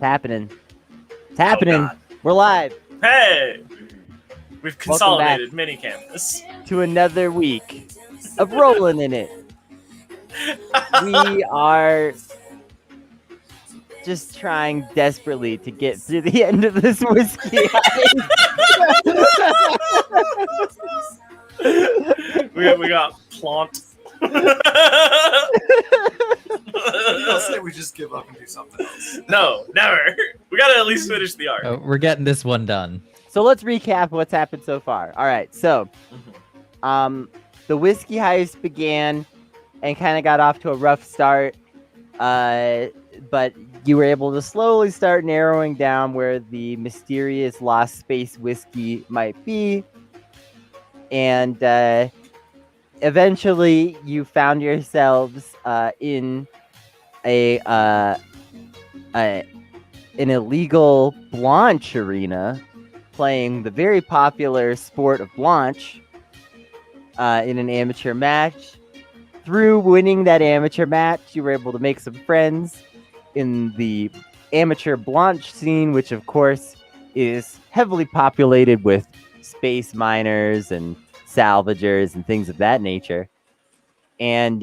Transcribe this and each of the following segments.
happening. It's happening. God. We're live. Hey! We've consolidated back. mini campus. To another week of Rollin in it. We are just trying desperately to get through the end of this whiskey we got plant. I'll say we just give up and do something else. No, never. We gotta at least finish the arc. Oh, we're getting this one done. So let's recap what's happened so far. All right, so the whiskey heist began and kind of got off to a rough start, but you were able to slowly start narrowing down where the mysterious lost space whiskey might be, and eventually you found yourselves in an illegal Blanche arena, playing the very popular sport of Blanche in an amateur match. Through winning that amateur match, you were able to make some friends in the amateur Blanche scene, which of course is heavily populated with space miners and salvagers and things of that nature. And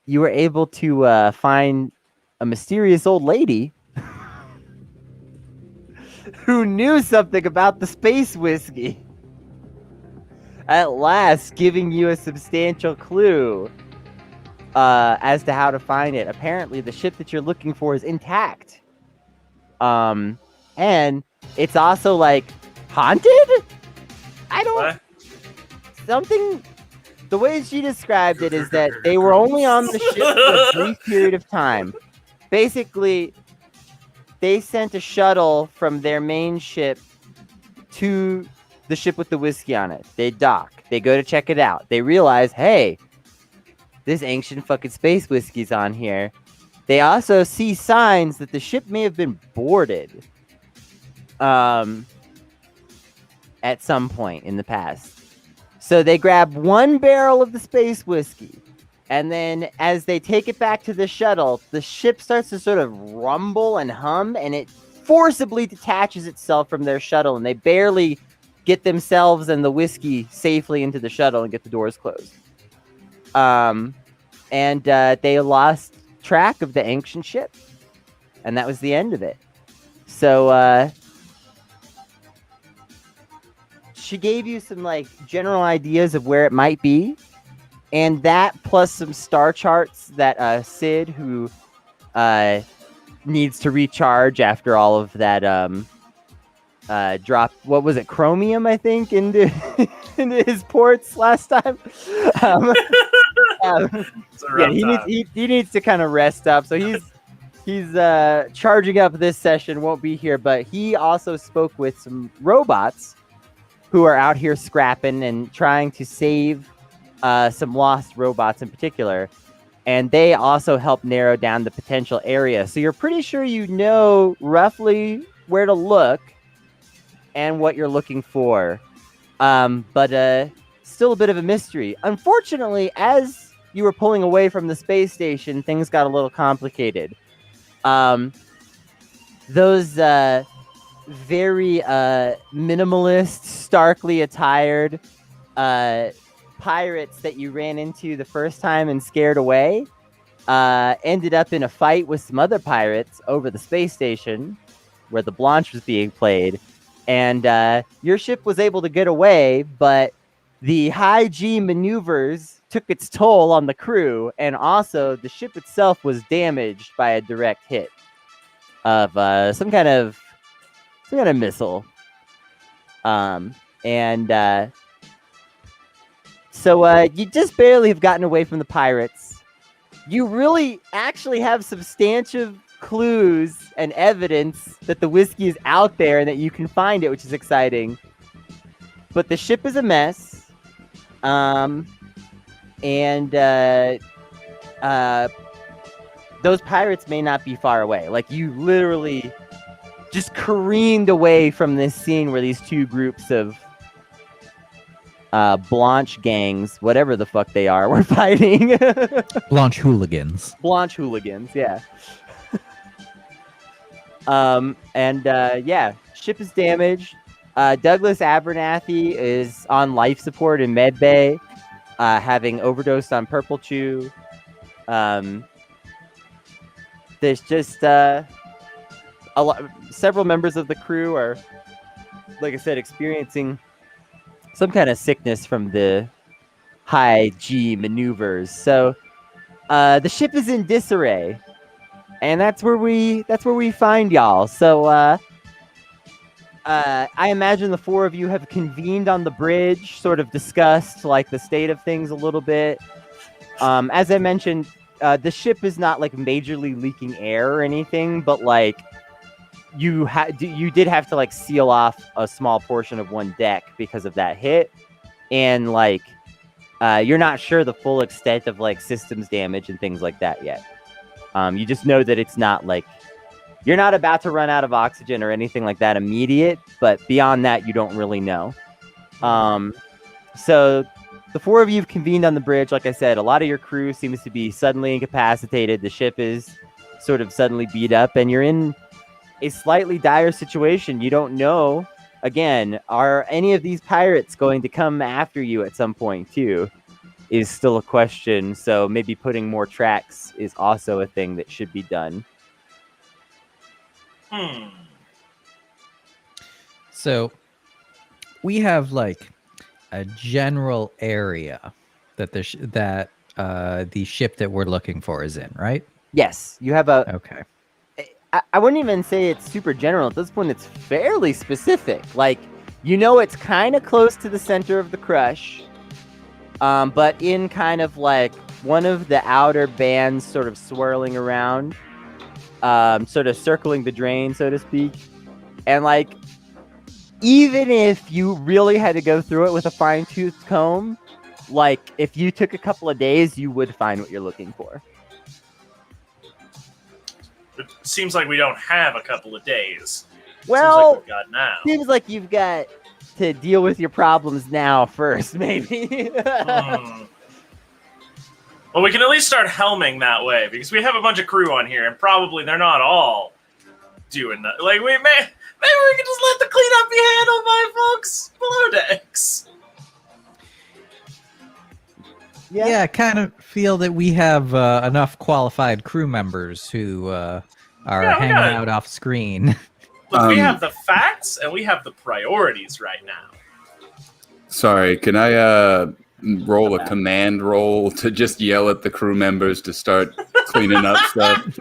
you were able to find a mysterious old lady who knew something about the space whiskey. At last, giving you a substantial clue as to how to find it. Apparently, the ship that you're looking for is intact. And it's also, like, haunted? I don't... What? Something... The way she described it is that they were only on the ship for a brief period of time. Basically, they sent a shuttle from their main ship to the ship with the whiskey on it. They dock. They go to check it out. They realize, hey, this ancient fucking space whiskey's on here. They also see signs that the ship may have been boarded at some point in the past. So they grab one barrel of the space whiskey, and then as they take it back to the shuttle, the ship starts to sort of rumble and hum, and it forcibly detaches itself from their shuttle, and they barely get themselves and the whiskey safely into the shuttle and get the doors closed. And they lost track of the ancient ship, and that was the end of it. So she gave you some like general ideas of where it might be, and that plus some star charts that Sid, who needs to recharge after all of that drop, what was it, chromium, I think, into into his ports last time. Yeah, he needs to kind of rest up. So he's charging up this session, won't be here, but he also spoke with some robots who are out here scrapping and trying to save some lost robots in particular. And they also help narrow down the potential area. So you're pretty sure you know roughly where to look and what you're looking for. But still a bit of a mystery. Unfortunately, as you were pulling away from the space station, things got a little complicated. Those very minimalist, starkly attired pirates that you ran into the first time and scared away ended up in a fight with some other pirates over the space station where the Blanche was being played. And your ship was able to get away, but the high G maneuvers took its toll on the crew, and also the ship itself was damaged by a direct hit of some kind of missile. So you just barely have gotten away from the pirates. You really actually have substantive clues and evidence that the whiskey is out there and that you can find it, which is exciting. But the ship is a mess. Those pirates may not be far away. Like, you literally just careened away from this scene where these two groups of Blanche gangs, whatever the fuck they are, were fighting. Blanche hooligans. Blanche hooligans, yeah. Ship is damaged. Douglas Abernathy is on life support in medbay, having overdosed on Purple Chew. There's just several members of the crew are, like I said, experiencing some kind of sickness from the high G maneuvers. So the ship is in disarray, and that's where we find y'all. So I imagine the four of you have convened on the bridge, sort of discussed like the state of things a little bit. As I mentioned, the ship is not like majorly leaking air or anything, but like you did have to like seal off a small portion of one deck because of that hit, and like you're not sure the full extent of like systems damage and things like that yet. You just know that it's not like you're not about to run out of oxygen or anything like that immediate, but beyond that, you don't really know. So the four of you have convened on the bridge. Like I said, a lot of your crew seems to be suddenly incapacitated. The ship is sort of suddenly beat up, and you're in a slightly dire situation. You don't know, again, are any of these pirates going to come after you at some point too, is still a question. So maybe putting more tracks is also a thing that should be done. So we have like a general area that the ship that we're looking for is in, right? Yes, you have a... Okay. I wouldn't even say it's super general. At this point, it's fairly specific. Like, you know, it's kind of close to the center of the crush, but in kind of like one of the outer bands sort of swirling around, sort of circling the drain, so to speak. And like, even if you really had to go through it with a fine-tooth comb, like if you took a couple of days, you would find what you're looking for. It seems like we don't have a couple of days. Well, seems like we've got now. Seems like you've got to deal with your problems now first, maybe. Well, we can at least start helming that way, because we have a bunch of crew on here, and probably they're not all doing that. Like, maybe we can just let the cleanup be handled by folks below decks. Yeah, I kind of feel that we have enough qualified crew members who are hanging out off screen. Look, we have the facts and we have the priorities right now. Sorry, can I roll a command roll to just yell at the crew members to start cleaning up stuff?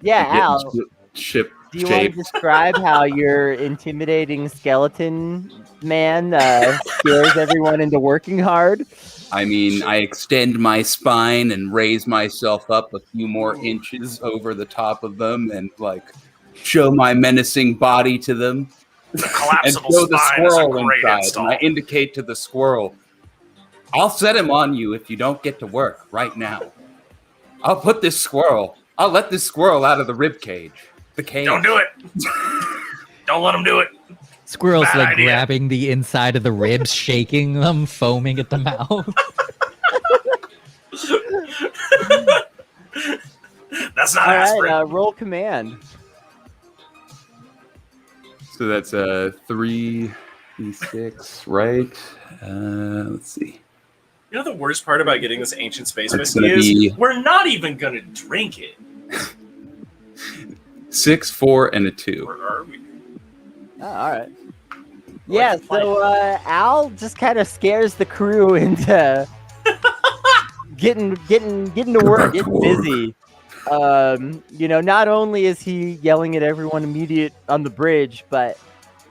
Yeah, Al. Ship do you want to describe how your intimidating skeleton man scares everyone into working hard? I mean, I extend my spine and raise myself up a few more inches over the top of them and, like, show my menacing body to them. The collapsible and show the spine is a squirrel great inside. install. And I indicate to the squirrel, I'll set him on you if you don't get to work right now. I'll let this squirrel out of the rib cage. The cage. Don't do it. Don't let him do it. Squirrel's Bad like idea. grabbing the inside of the ribs, shaking them, foaming at the mouth. That's not All aspirin. right, roll command. So that's 3d6, right? Let's see. You know the worst part about getting this ancient space That's whiskey gonna is be- we're not even going to drink it. 6, 4, and a 2. Or are we? Oh, all right. Yeah, so Al just kind of scares the crew into getting to work, getting busy. You know, not only is he yelling at everyone immediate on the bridge, but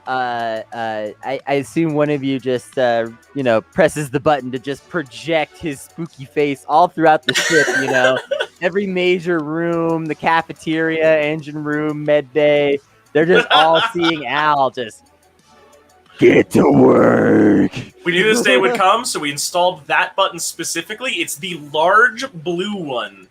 I assume one of you just presses the button to just project his spooky face all throughout the ship. You know, every major room, the cafeteria, engine room, med bay, they're just all seeing Al just get to work. We knew this day would come, so we installed that button specifically. It's the large blue one.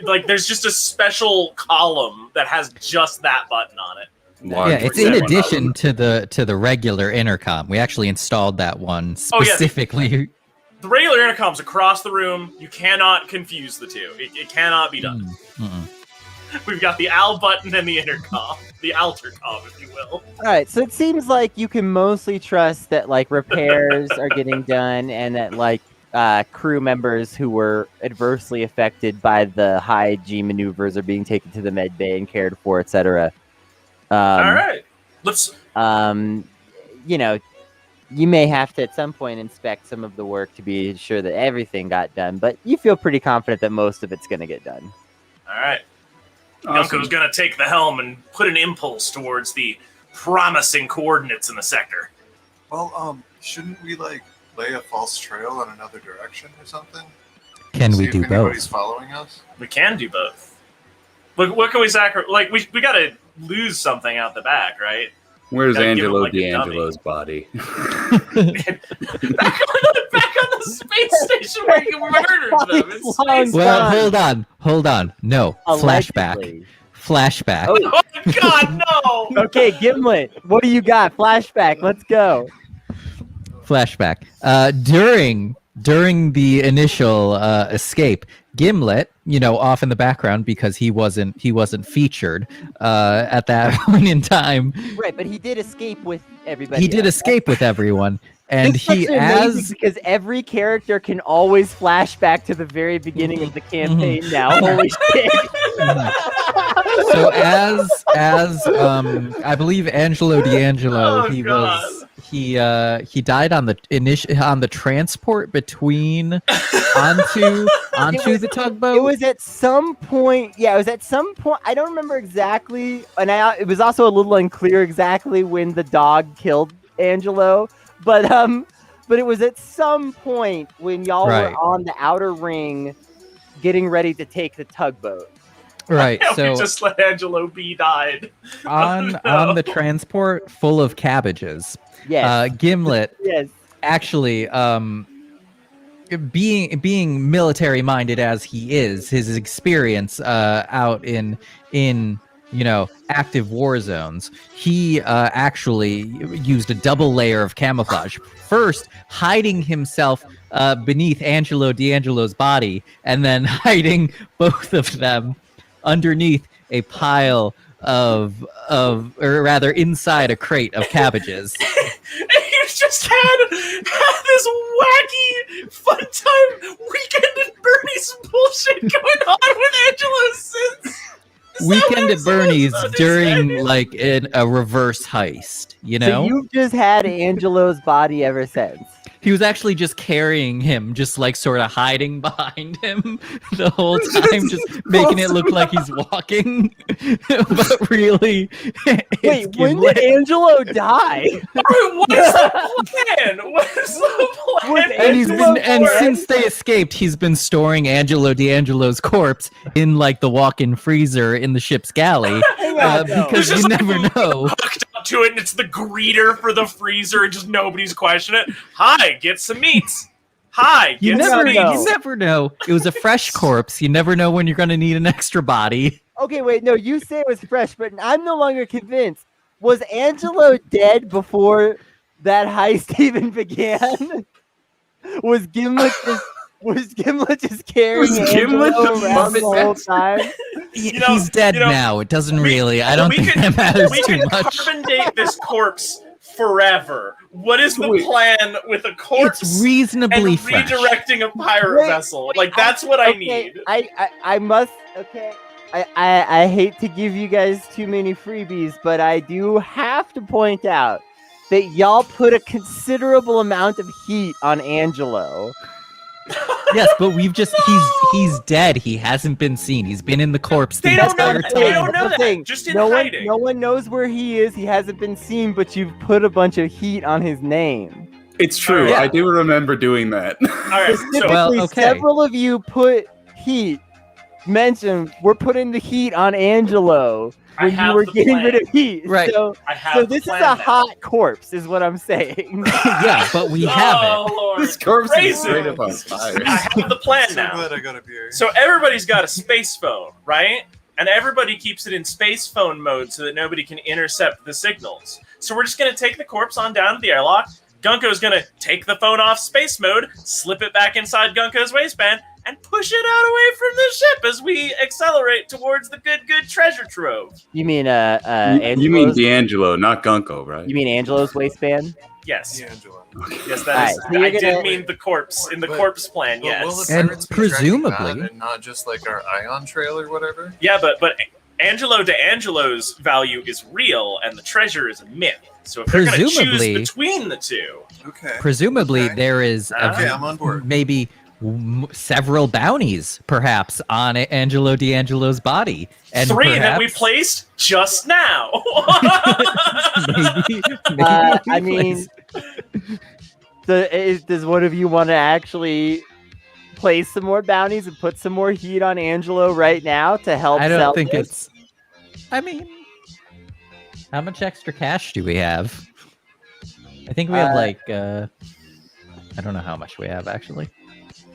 Like there's just a special column that has just that button on it. Large. Yeah, it's in addition to the regular intercom. We actually installed that one specifically. The regular intercom's across the room. You cannot confuse the two. It cannot be done. Mm-mm. We've got the Al button and the intercom. the Altercom, if you will. All right, so it seems like you can mostly trust that like repairs are getting done, and that like crew members who were adversely affected by the high G maneuvers are being taken to the med bay and cared for, etc. All right, let's. You know, you may have to at some point inspect some of the work to be sure that everything got done, but you feel pretty confident that most of it's going to get done. All right. Awesome. Gunko's gonna take the helm and put an impulse towards the promising coordinates in the sector. Well, shouldn't we like lay a false trail in another direction or something? Can See we if do anybody's both? following us? We can do both. Look, what can we sacrifice? Like, we gotta lose something out the back, right? Where's Gotta give him Angelo like a dummy. D'Angelo's body? back on the space station where you murdered them. It's space. Well, hold on. No, Allegedly. flashback. Oh God, no! Okay, Gimlet, what do you got? Flashback, let's go. Flashback. During the initial escape, Gimlet, off in the background because he wasn't featured at that point in time. Right, but he did escape with everybody. He did else. escape with everyone, and This he is amazing as because every character can always flash back to the very beginning of the campaign now. Holy shit! so as I believe Angelo D'Angelo, Oh, he God. was he died on the transport between onto the tugboat. It was at some point. Yeah, it was at some point. I don't remember exactly, and it was also a little unclear exactly when the dog killed Angelo. But it was at some point when y'all Right. were on the outer ring, getting ready to take the tugboat. Right. Yeah, So we just let Angelo B died. on Oh, no. the transport full of cabbages, Yes. Gimlet Yes. actually being military minded as he is, his experience out in active war zones, he actually used a double layer of camouflage. First, hiding himself beneath Angelo D'Angelo's body, and then hiding both of them underneath a pile or rather inside a crate of cabbages. You just had this wacky fun time weekend at Bernie's bullshit going on with Angelo since. Weekend at Bernie's Sounds during insane. like a reverse heist, So you've just had Angelo's body ever since. He was actually just carrying him, just like sort of hiding behind him the whole time, just making it look like he's walking. But really, it's Wait, when Gimlet. did Angelo die? What is the plan? What is the plan? Was And Angelo since they escaped, he's been storing Angelo D'Angelo's corpse in like the walk-in freezer in the ship's galley, Hang on, no. because There's you just, never like, know. Hooked up to it, and it's the greeter for the freezer, and just nobody's questioning it. Hi, get some meats. Hi, You get some never, know. meats. you never know. It was a fresh corpse. You never know when you're going to need an extra body. Okay, wait, no, you say it was fresh, but I'm no longer convinced. Was Angelo dead before that heist even began? Was Gimlet just carrying Was Gimlet Angelo the around the puppet whole master? time? You know- He's dead you know, now. It doesn't we- really. I don't we think can- that matters We too can much. carbon date this corpse forever. What is the Wait. plan with a corpse It's and reasonably fresh. redirecting a pirate Wait, vessel? Like, that's what I Okay, need. I must. Okay, I hate to give you guys too many freebies, but I do have to point out that y'all put a considerable amount of heat on Angelo. Yes, but he's dead. He hasn't been seen. He's been in the corpse the They don't know entire that. They time. don't know That's the that. thing. Just in no hiding. one knows where he is. He hasn't been seen, but you've put a bunch of heat on his name. It's true. Yeah. I do remember doing that. All right, so Specifically, Well, okay. several of you put heat. Mentioned we're putting the heat on Angelo I when you have were the getting plan. rid of heat. Right. So I have So the this is plan a now. hot corpse, is what I'm saying. Yeah, but we have Oh, it. Lord. This corpse is Raisins. straight up on fire. I have the plan So now. glad I got a beer. So everybody's got a space phone, right? And everybody keeps it in space phone mode so that nobody can intercept the signals. So we're just going to take the corpse on down to the airlock. Gunko's going to take the phone off space mode, slip it back inside Gunko's waistband, and push it out away from the ship as we accelerate towards the good treasure trove. You mean You mean Angelo's? D'Angelo, not Gunko, right? You mean Angelo's waistband? Yes. D'Angelo. Yes, that Alright, is. so you're I did gonna- mean the corpse in the But- corpse plan. Well, will Yes. the And pirates be tracking presumably- that and not just like our ion trail or whatever. Yeah, but Angelo D'Angelo's value is real, and the treasure is a myth. So if they're going to choose Presumably- between the two, Okay. Presumably, Okay. there is Okay, I'm on board. maybe several bounties, perhaps, on Angelo D'Angelo's body, and 3 that we perhaps- placed just now. maybe I we mean, placed- does one of you want to actually place some more bounties and put some more heat on Angelo right now to help? I don't sell think this? it's. I mean, how much extra cash do we have? I think we have I don't know how much we have actually.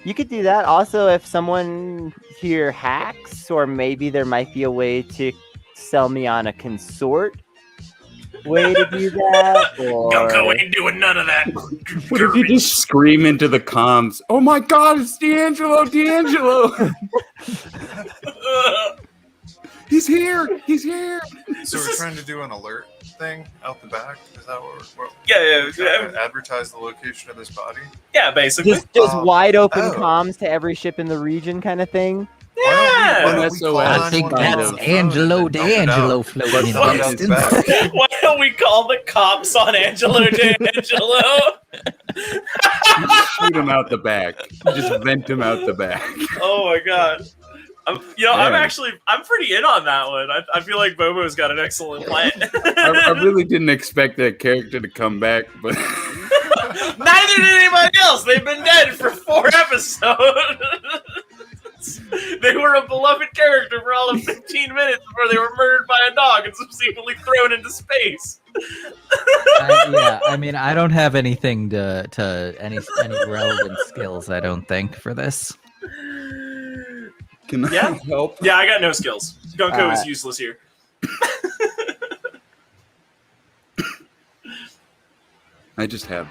You could do that. Also, if someone here hacks, or maybe there might be a way to sell me on a consort way to do that. Gunko Or... ain't doing none of that. What if you just scream into the comms? Oh my God, it's D'Angelo! D'Angelo! He's here! He's here! So we're trying to do an alert thing out the back. Is that what we're yeah, trying to advertise the location of this body? yeah, basically. Just wide open Oh. comms to every ship in the region, kind of thing. Yeah. Why don't we call I I think 911 that's on the phone and Angelo then dump it D'Angelo out? floating But in find the out the distance. back. Why don't we call the cops on Angelo D'Angelo? Shoot him out the back. Just vent him out the back. Oh my god. I'm Man. I'm pretty in on that one. I feel like Bobo's got an excellent plan. I really didn't expect that character to come back, but Neither did anybody else. They've been dead for 4 episodes. They were a beloved character for all of 15 minutes before they were murdered by a dog and subsequently thrown into space. Yeah, I mean, I don't have anything to any relevant skills. I don't think for this. can Yeah. I help? Yeah, I got no skills. Gunko is useless here. I just have,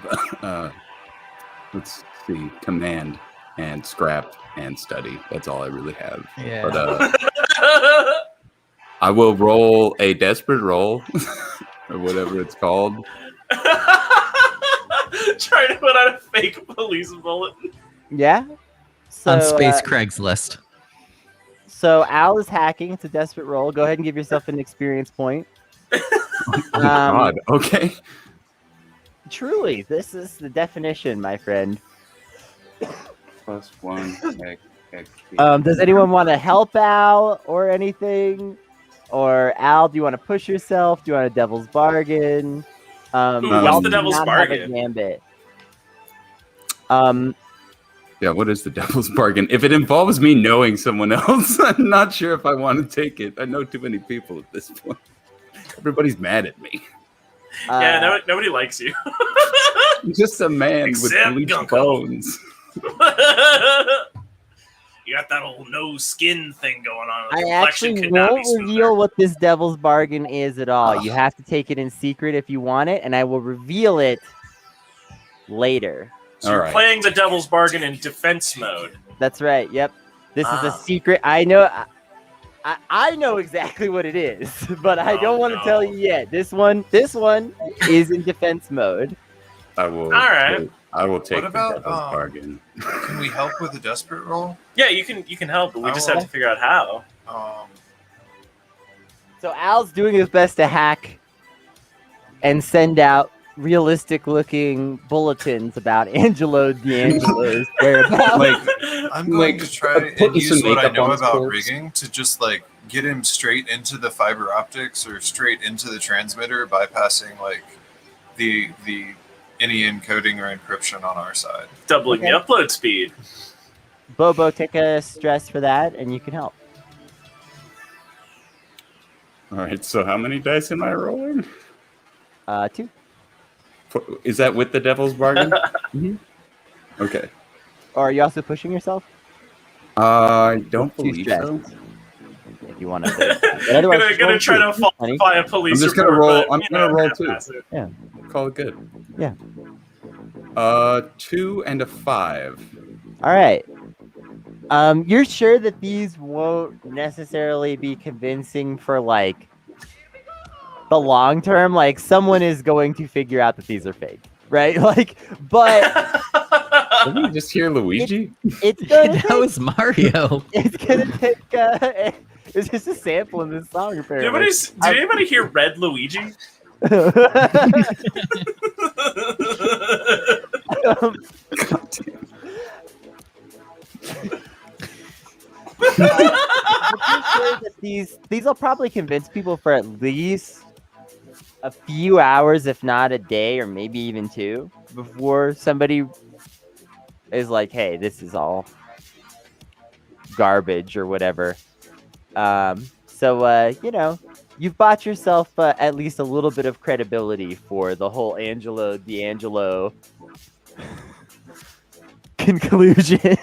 let's see, command and scrap and study. That's all I really have. Yeah. But I will roll a desperate roll, or whatever it's called. Trying to put out a fake police bulletin. Yeah. So, On Space Craigslist. So Al is hacking. It's a desperate roll. Go ahead and give yourself an experience point. Oh, God. Okay. Truly, this is the definition, my friend. +1 XP. Does anyone want to help Al or anything? Or Al, do you want to push yourself? Do you want a devil's bargain? Ooh, what's y'all the do devil's not have a bargain? Gambit. Yeah, what is the devil's bargain? If it involves me knowing someone else, I'm not sure if I want to take it. I know too many people at this point. Everybody's mad at me. Yeah, nobody likes you. I'm just a man Except with bleached Gunko. bones. You got that old no skin thing going on. The I complexion actually could not be won't smoother. reveal what this devil's bargain is at all. You have to take it in secret if you want it, and I will reveal it later. So you're All right. playing the devil's bargain in defense mode. That's right. Yep. This is a Ah. secret. I know. I know exactly what it is, but I Oh, don't want to no. tell you yet. This one is in defense mode. I will. All right. I will take What about, the devil's bargain. Can we help with a desperate roll? Yeah, you can help, but we just Oh. have to figure out how. So Al's doing his best to hack and send out realistic-looking bulletins about Angelo D'Angelo's whereabouts. Like, I'm going to try and putting some use what I makeup know on his about corpse. rigging to just like get him straight into the fiber optics or straight into the transmitter, bypassing like the any encoding or encryption on our side. Doubling the Okay. upload speed. Bobo, take a stress for that, and you can help. all right. So how many dice am I rolling? 2. Is that with the devil's bargain? Mhm. Okay. Or are you also pushing yourself? I don't 2 believe stress. so. If you want to. But otherwise, Gonna roll try 2. to falsify a police I'm just gonna report, roll- but, I'm you gonna know, roll can't too. pass it. Call it good. Yeah. 2 and a 5. All right. You're sure that these won't necessarily be convincing for like the long term? Like someone is going to figure out that these are fake, right? Like, but Did we just hear Luigi? it's gonna That take, was Mario. it's gonna take. It's just a sample in this song, apparently. Did anybody hear Red Luigi? These will probably convince people for at least a few hours, if not a day, or maybe even 2, before somebody is like, "Hey, this is all garbage" or whatever. So you know, you've bought yourself at least a little bit of credibility for the whole Angelo D'Angelo conclusion.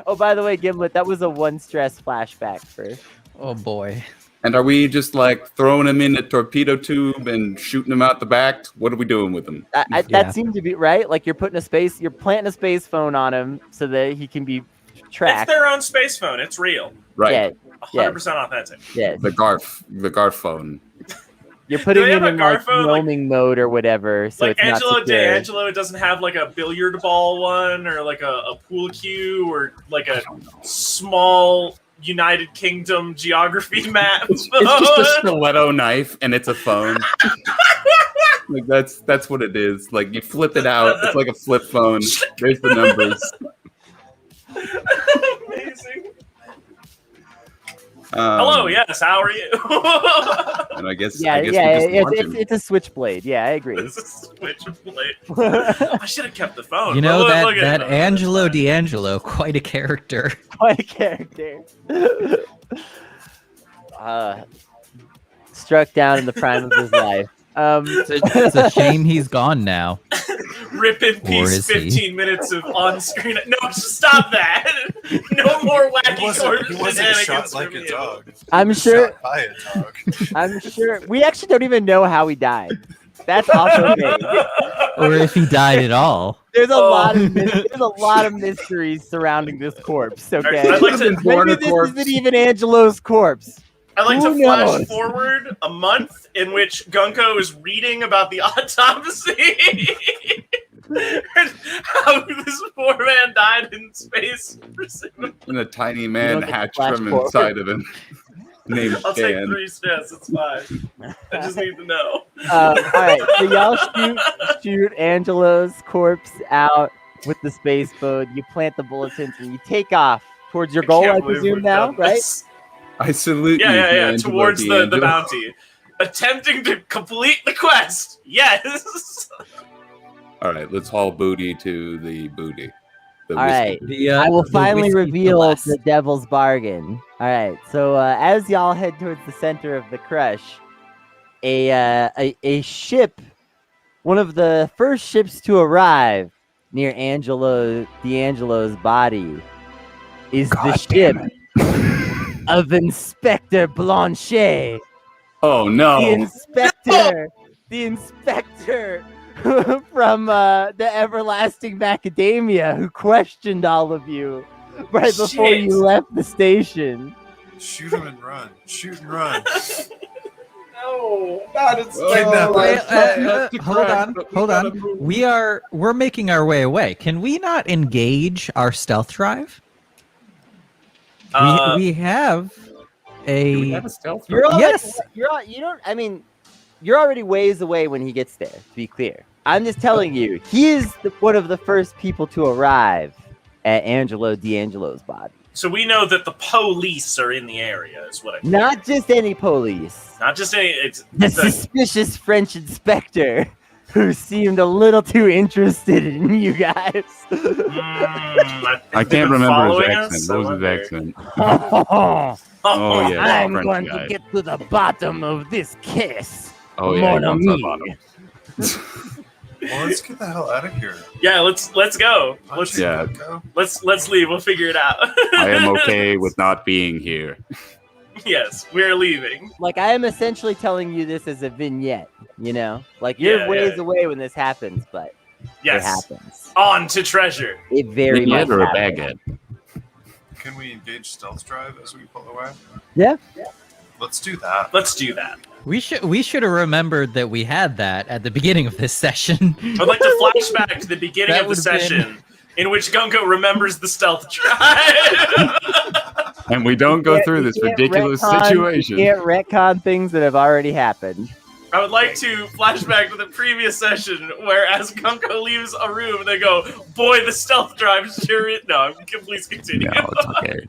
Oh, by the way, Gimlet, that was a 1 stress flashback first. Oh boy. And are we just like throwing him in a torpedo tube and shooting him out the back? What are we doing with him? Yeah. That seemed to be right. Like you're planting a space phone on him so that he can be tracked. It's their own space phone. It's real. Right. Yeah, 100% authentic. yeah. The Garf phone. You're putting they him have a in like Garphone, like- roaming mode or whatever, so Like it's not Angelo secure. D'Angelo, it doesn't have like a billiard ball one or like a pool cue or like a small United Kingdom geography map. It's just a stiletto knife and it's a phone. Like that's what it is. Like you flip it out, it's like a flip phone. There's the numbers. Amazing. Hello, yes, how are you? And I guess Yeah, we just yeah, launch him. it's a switchblade. Yeah, I agree. This is switchblade. I should have kept the phone. You know Look that at it. Angelo D'Angelo, quite a character. Quite a character. Struck down in the prime of his life. It's a shame he's gone now. Rip in Or peace, is he? 15 minutes of on-screen. No, just stop that. No more wacky He wasn't shenanigans shot like from a you. dog. I'm He was sure. shot by a dog. I'm sure. We actually don't even know how he died. That's also vague. Or if he died at all. There's a Oh. lot of mysteries surrounding this corpse. Okay, I'd like to- Born a maybe this corpse. isn't even Angelo's corpse. I'd like Who to flash knows? forward a month in which Gunko is reading about the autopsy. And how this poor man died in space. And a tiny You man don't get to hatched flash from forward. inside of him. Named I'll take Stan. 3 stress. It's fine. I just need to know. All right, so y'all shoot Angelo's corpse out with the space boat. You plant the bulletins and you take off towards your goal, I can't believe presume we've now, done right? this. I salute you. Yeah. D'Angelo Towards the D'Angelo. bounty. Attempting to complete the quest. Yes. All right, let's haul booty to the booty. The All right. whiskey. I will The finally whiskey reveal glass. the devil's bargain. All right. So as y'all head towards the center of the crush, a ship, one of the first ships to arrive near D'Angelo's body, is the ship of Inspector Blanchet. Oh no! The inspector from the everlasting macadamia who questioned all of you right before Shit. you left the station. Shoot him and run. Shoot and run. No. God, it's Kidnap him. Hold on. We're making our way away. Can we not engage our stealth drive? We have Do we a have a stealth? You're already, Yes. you're already ways away when he gets there, to be clear. I'm just telling you, he is one of the first people to arrive at Angelo D'Angelo's body. So we know that the police are in the area, is what I mean. Not just any police. Not just any. It's The the, suspicious French inspector who seemed a little too interested in you guys. I they've can't been remember following his us, accent. I What was wonder. his accent? Oh, yeah, I'm French going guy. to get to the bottom of this kiss. Oh yeah, Mon he wants ami. up on him. Well, let's get the hell out of here. Yeah, let's go. Punch Let's him, Yeah. Gunko. let's leave. We'll figure it out. I am okay with not being here. Yes, we're leaving. Like, I am essentially telling you this as a vignette, you know? Like, you're Yeah, ways yeah. away when this happens, but it Yes. happens. On to treasure. It very much Vignette or a happens. baguette? can we engage stealth drive as we pull away? Yeah. Let's do that. Let's do that. We should have remembered that we had that at the beginning of this session. I'd like to flash back to the beginning That of the would've been- session in which Gunko remembers the stealth drive. And we don't go You through this can't ridiculous retcon- situation. You can't retcon things that have already happened. I would like to flash back to the previous session where as Gunko leaves a room, they go, boy, the stealth drive sure is... No, please continue. No, it's okay.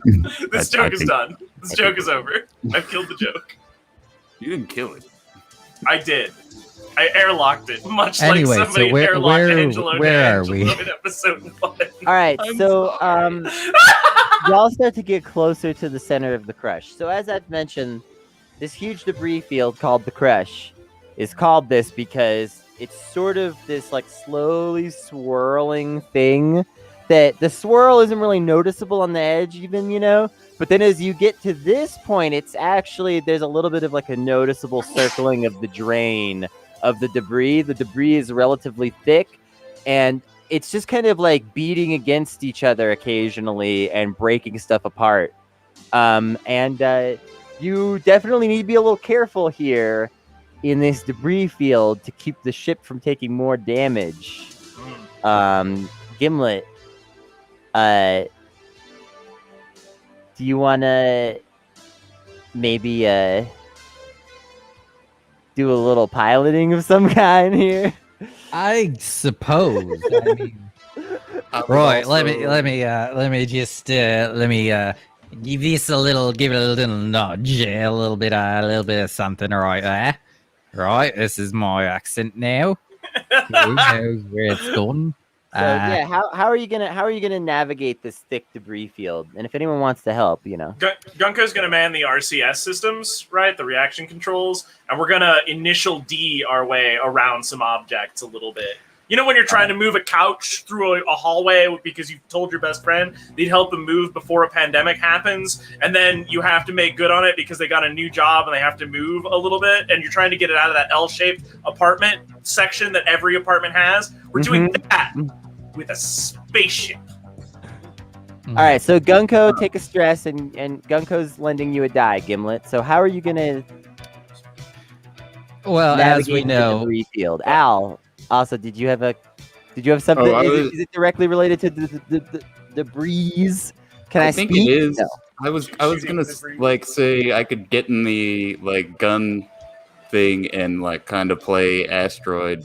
This joke is done. This joke is over. I've killed the joke. You didn't kill it. I did. I airlocked it, much Anyway, like somebody so where airlocked Angelo are we? in episode 1. All right, so y'all start to get closer to the center of the crush. So as I've mentioned, this huge debris field called the crush is called this because it's sort of this like slowly swirling thing that the swirl isn't really noticeable on the edge even, you know? But then as you get to this point, it's actually, there's a little bit of like a noticeable circling of the drain of the debris. The debris is relatively thick and it's just kind of like beating against each other occasionally and breaking stuff apart. You definitely need to be a little careful here in this debris field to keep the ship from taking more damage. Gimlet, do you want to maybe do a little piloting of some kind here? I suppose. I mean, Roy, let me just give this a little, give it a little nudge, a little bit of something right there. Right, this is my accent now. Who knows where it's gone? So yeah, how are you gonna navigate this thick debris field? And if anyone wants to help, you know. Gunko's going to man the RCS systems, right? The reaction controls. And we're going to initial D our way around some objects a little bit. You know when you're trying to move a couch through a hallway because you've told your best friend they'd help him move before a pandemic happens, and then you have to make good on it because they got a new job and they have to move a little bit, and you're trying to get it out of that L-shaped apartment section that every apartment has? We're doing that with a spaceship. All right, so Gunko, take a stress, and Gunko's lending you a die, Gimlet. So how are you gonna Well, as we navigate the know, debris field? Al, also, did you have something? Is it directly related to the breeze? Can I think speak? it is. No. I was gonna like say I could get in the like gun thing and like kind of play asteroid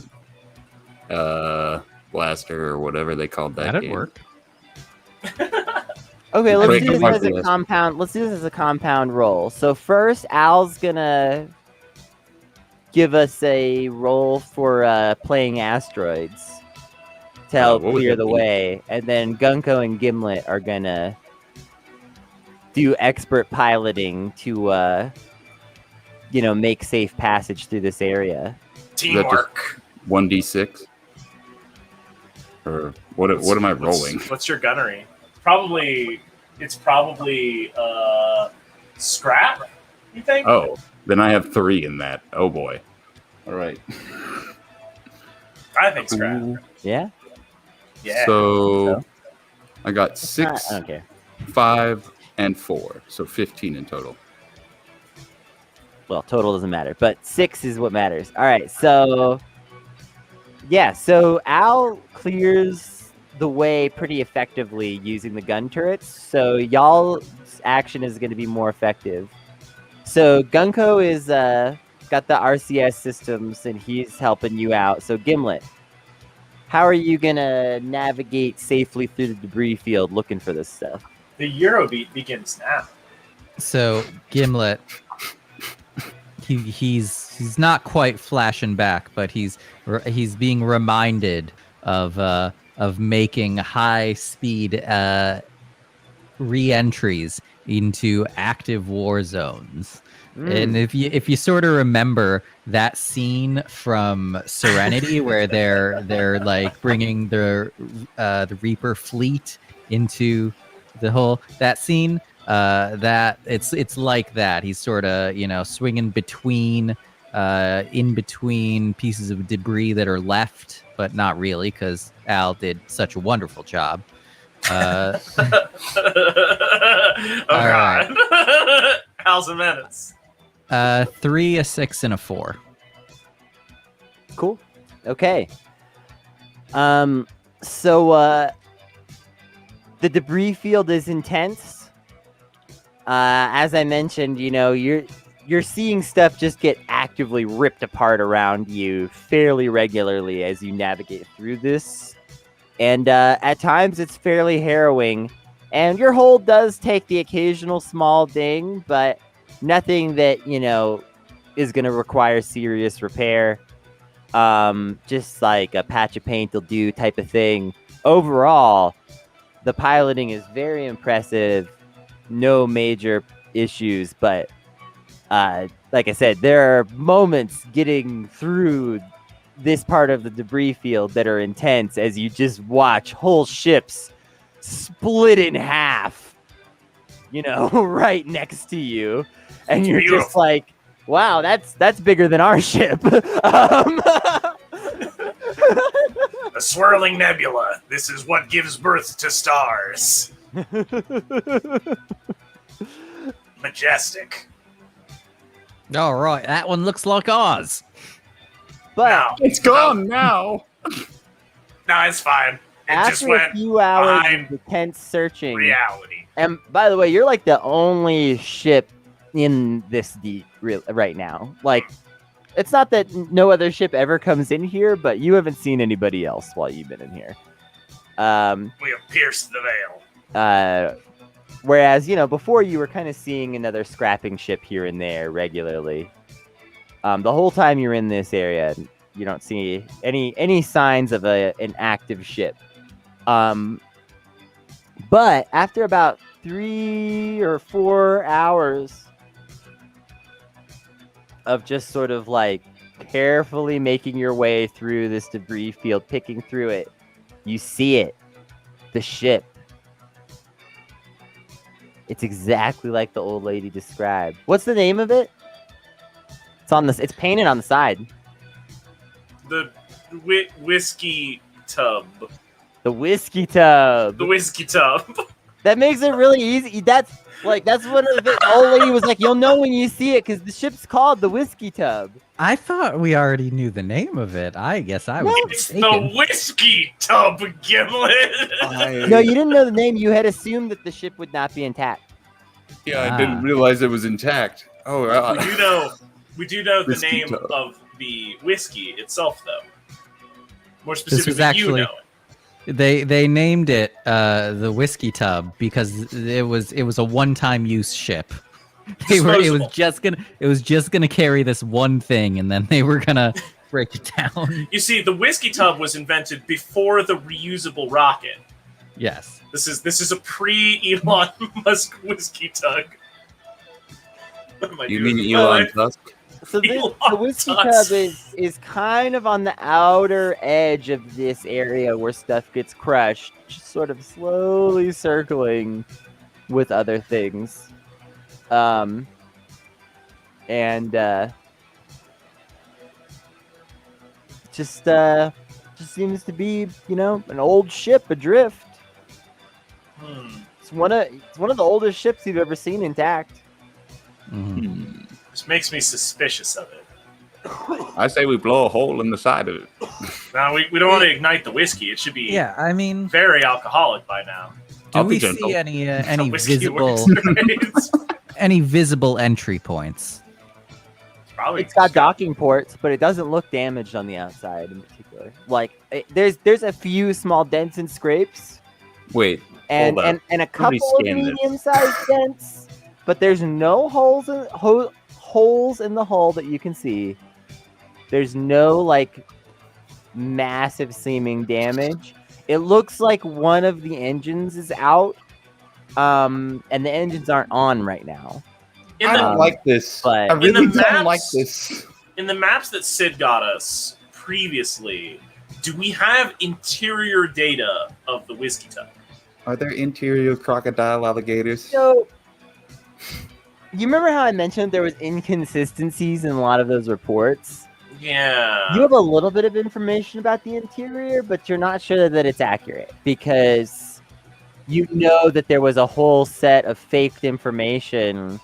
blaster or whatever they called that. that'd game. work. Okay, let's Wait, do this come on, as a please. compound. Let's do this as a compound roll. So first, Al's gonna give us a roll for playing asteroids to help what would clear that the be? way, and then Gunko and Gimlet are gonna do expert piloting to make safe passage through this area. Teamwork. 1d6 or what am I rolling? What's your gunnery? It's probably scrap, you think? Oh, then I have 3 in that. Oh boy. All right. I think scrap. Yeah, Yeah. So I got 6, I don't care. 5, and 4, so 15 in total. Well, total doesn't matter, but 6 is what matters. All right, so yeah, so Al clears the way pretty effectively using the gun turrets. So y'all's action is going to be more effective. So Gunko is got the RCS systems and he's helping you out. So Gimlet, how are you gonna navigate safely through the debris field looking for this stuff? The Eurobeat begins now. So Gimlet, he's not quite flashing back, but he's being reminded of making high speed re-entries into active war zones. And if you sort of remember that scene from Serenity where they're like bringing the Reaper fleet into the whole that scene, that it's like that. He's sort of swinging between in between pieces of debris that are left, but not really because Al did such a wonderful job. Uh, Oh All god. How's a menace? 3, a 6, and a 4. Cool. Okay. So the debris field is intense. As I mentioned, you're seeing stuff just get actively ripped apart around you fairly regularly as you navigate through this. And at times it's fairly harrowing. And your hold does take the occasional small ding, but nothing that, is going to require serious repair. Just like a patch of paint will do type of thing. Overall, the piloting is very impressive. No major issues, but like I said, there are moments getting through this part of the debris field that are intense as you just watch whole ships split in half, right next to you. And you're Beautiful. just like, wow, that's bigger than our ship. A swirling nebula. This is what gives birth to stars. Majestic. All right, that one looks like ours. But No, It's gone now. no, it's fine. It just after a went few hours behind of intense searching, reality. and by the way, you're like the only ship in this deep right now. Like, it's not that no other ship ever comes in here, but you haven't seen anybody else while you've been in here. We have pierced the veil. Whereas, before you were kind of seeing another scrapping ship here and there regularly. The whole time you're in this area, you don't see any signs of an active ship. But after about 3 or 4 hours of just sort of like carefully making your way through this debris field, picking through it, you see it. The ship. It's exactly like the old lady described. What's the name of it? It's painted on the side. The whiskey tub. The whiskey tub. The whiskey tub. That makes it really easy. That's one of the old lady was like, you'll know when you see it because the ship's called the whiskey tub. I thought we already knew the name of it. I guess I was It's mistaken. the whiskey tub, Gimlet. No, you didn't know the name. You had assumed that the ship would not be intact. Yeah, I didn't realize it was intact. Oh, We do know the Whiskey name tub. of the whiskey itself, though. More was specifically, actually- you know it. They named it the whiskey tub because it was a one-time use ship. It was just gonna carry this one thing, and then they were gonna break it down. You see, the whiskey tub was invented before the reusable rocket. Yes. This is a pre-Elon Musk whiskey tub. What am I You doing? mean Elon Musk? So the whiskey tub is kind of on the outer edge of this area where stuff gets crushed, just sort of slowly circling with other things. Just seems to be, an old ship adrift. It's one of the oldest ships you've ever seen intact. Mhm. Which makes me suspicious of it. I say we blow a hole in the side of it. Now, we don't want to ignite the whiskey. It should be Yeah, I mean, very alcoholic by now. do I'll we be gentle. see any Whiskey visible works, right? any visible entry points? Probably. It's got docking ports, but it doesn't look damaged on the outside in particular. Like, there's a few small dents and scrapes, Wait, and hold up. and a Let me couple of scan this. medium-sized dents, but there's no holes in the hull that you can see. There's no like massive seeming damage. It looks like one of the engines is out, and the engines aren't on right now. In I the, don't like this. but- I really In the don't like maps- this. in the maps that Sid got us previously, do we have interior data of the whiskey tub? Are there interior crocodile alligators? So, you remember how I mentioned there was inconsistencies in a lot of those reports? Yeah. You have a little bit of information about the interior, but you're not sure that it's accurate because you know that there was a whole set of faked information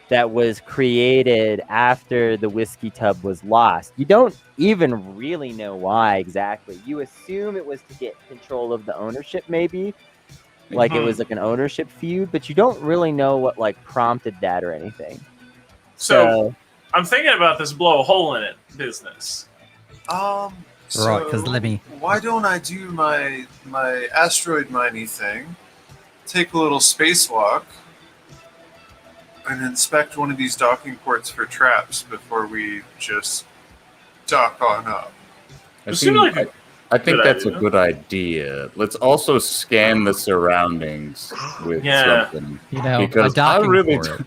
that was created after the whiskey tub was lost. You don't even really know why exactly. You assume it was to get control of the ownership, maybe. Like it was like an ownership feud, but you don't really know what like prompted that or anything. So I'm thinking about this blow a hole in it business. Right, because let me. Why don't I do my asteroid miney thing? Take a little spacewalk and inspect one of these docking ports for traps before we just dock on up. I It seemed like I think good that's idea. a good idea. Let's also scan the surroundings with something. You know, a Because I docking really port.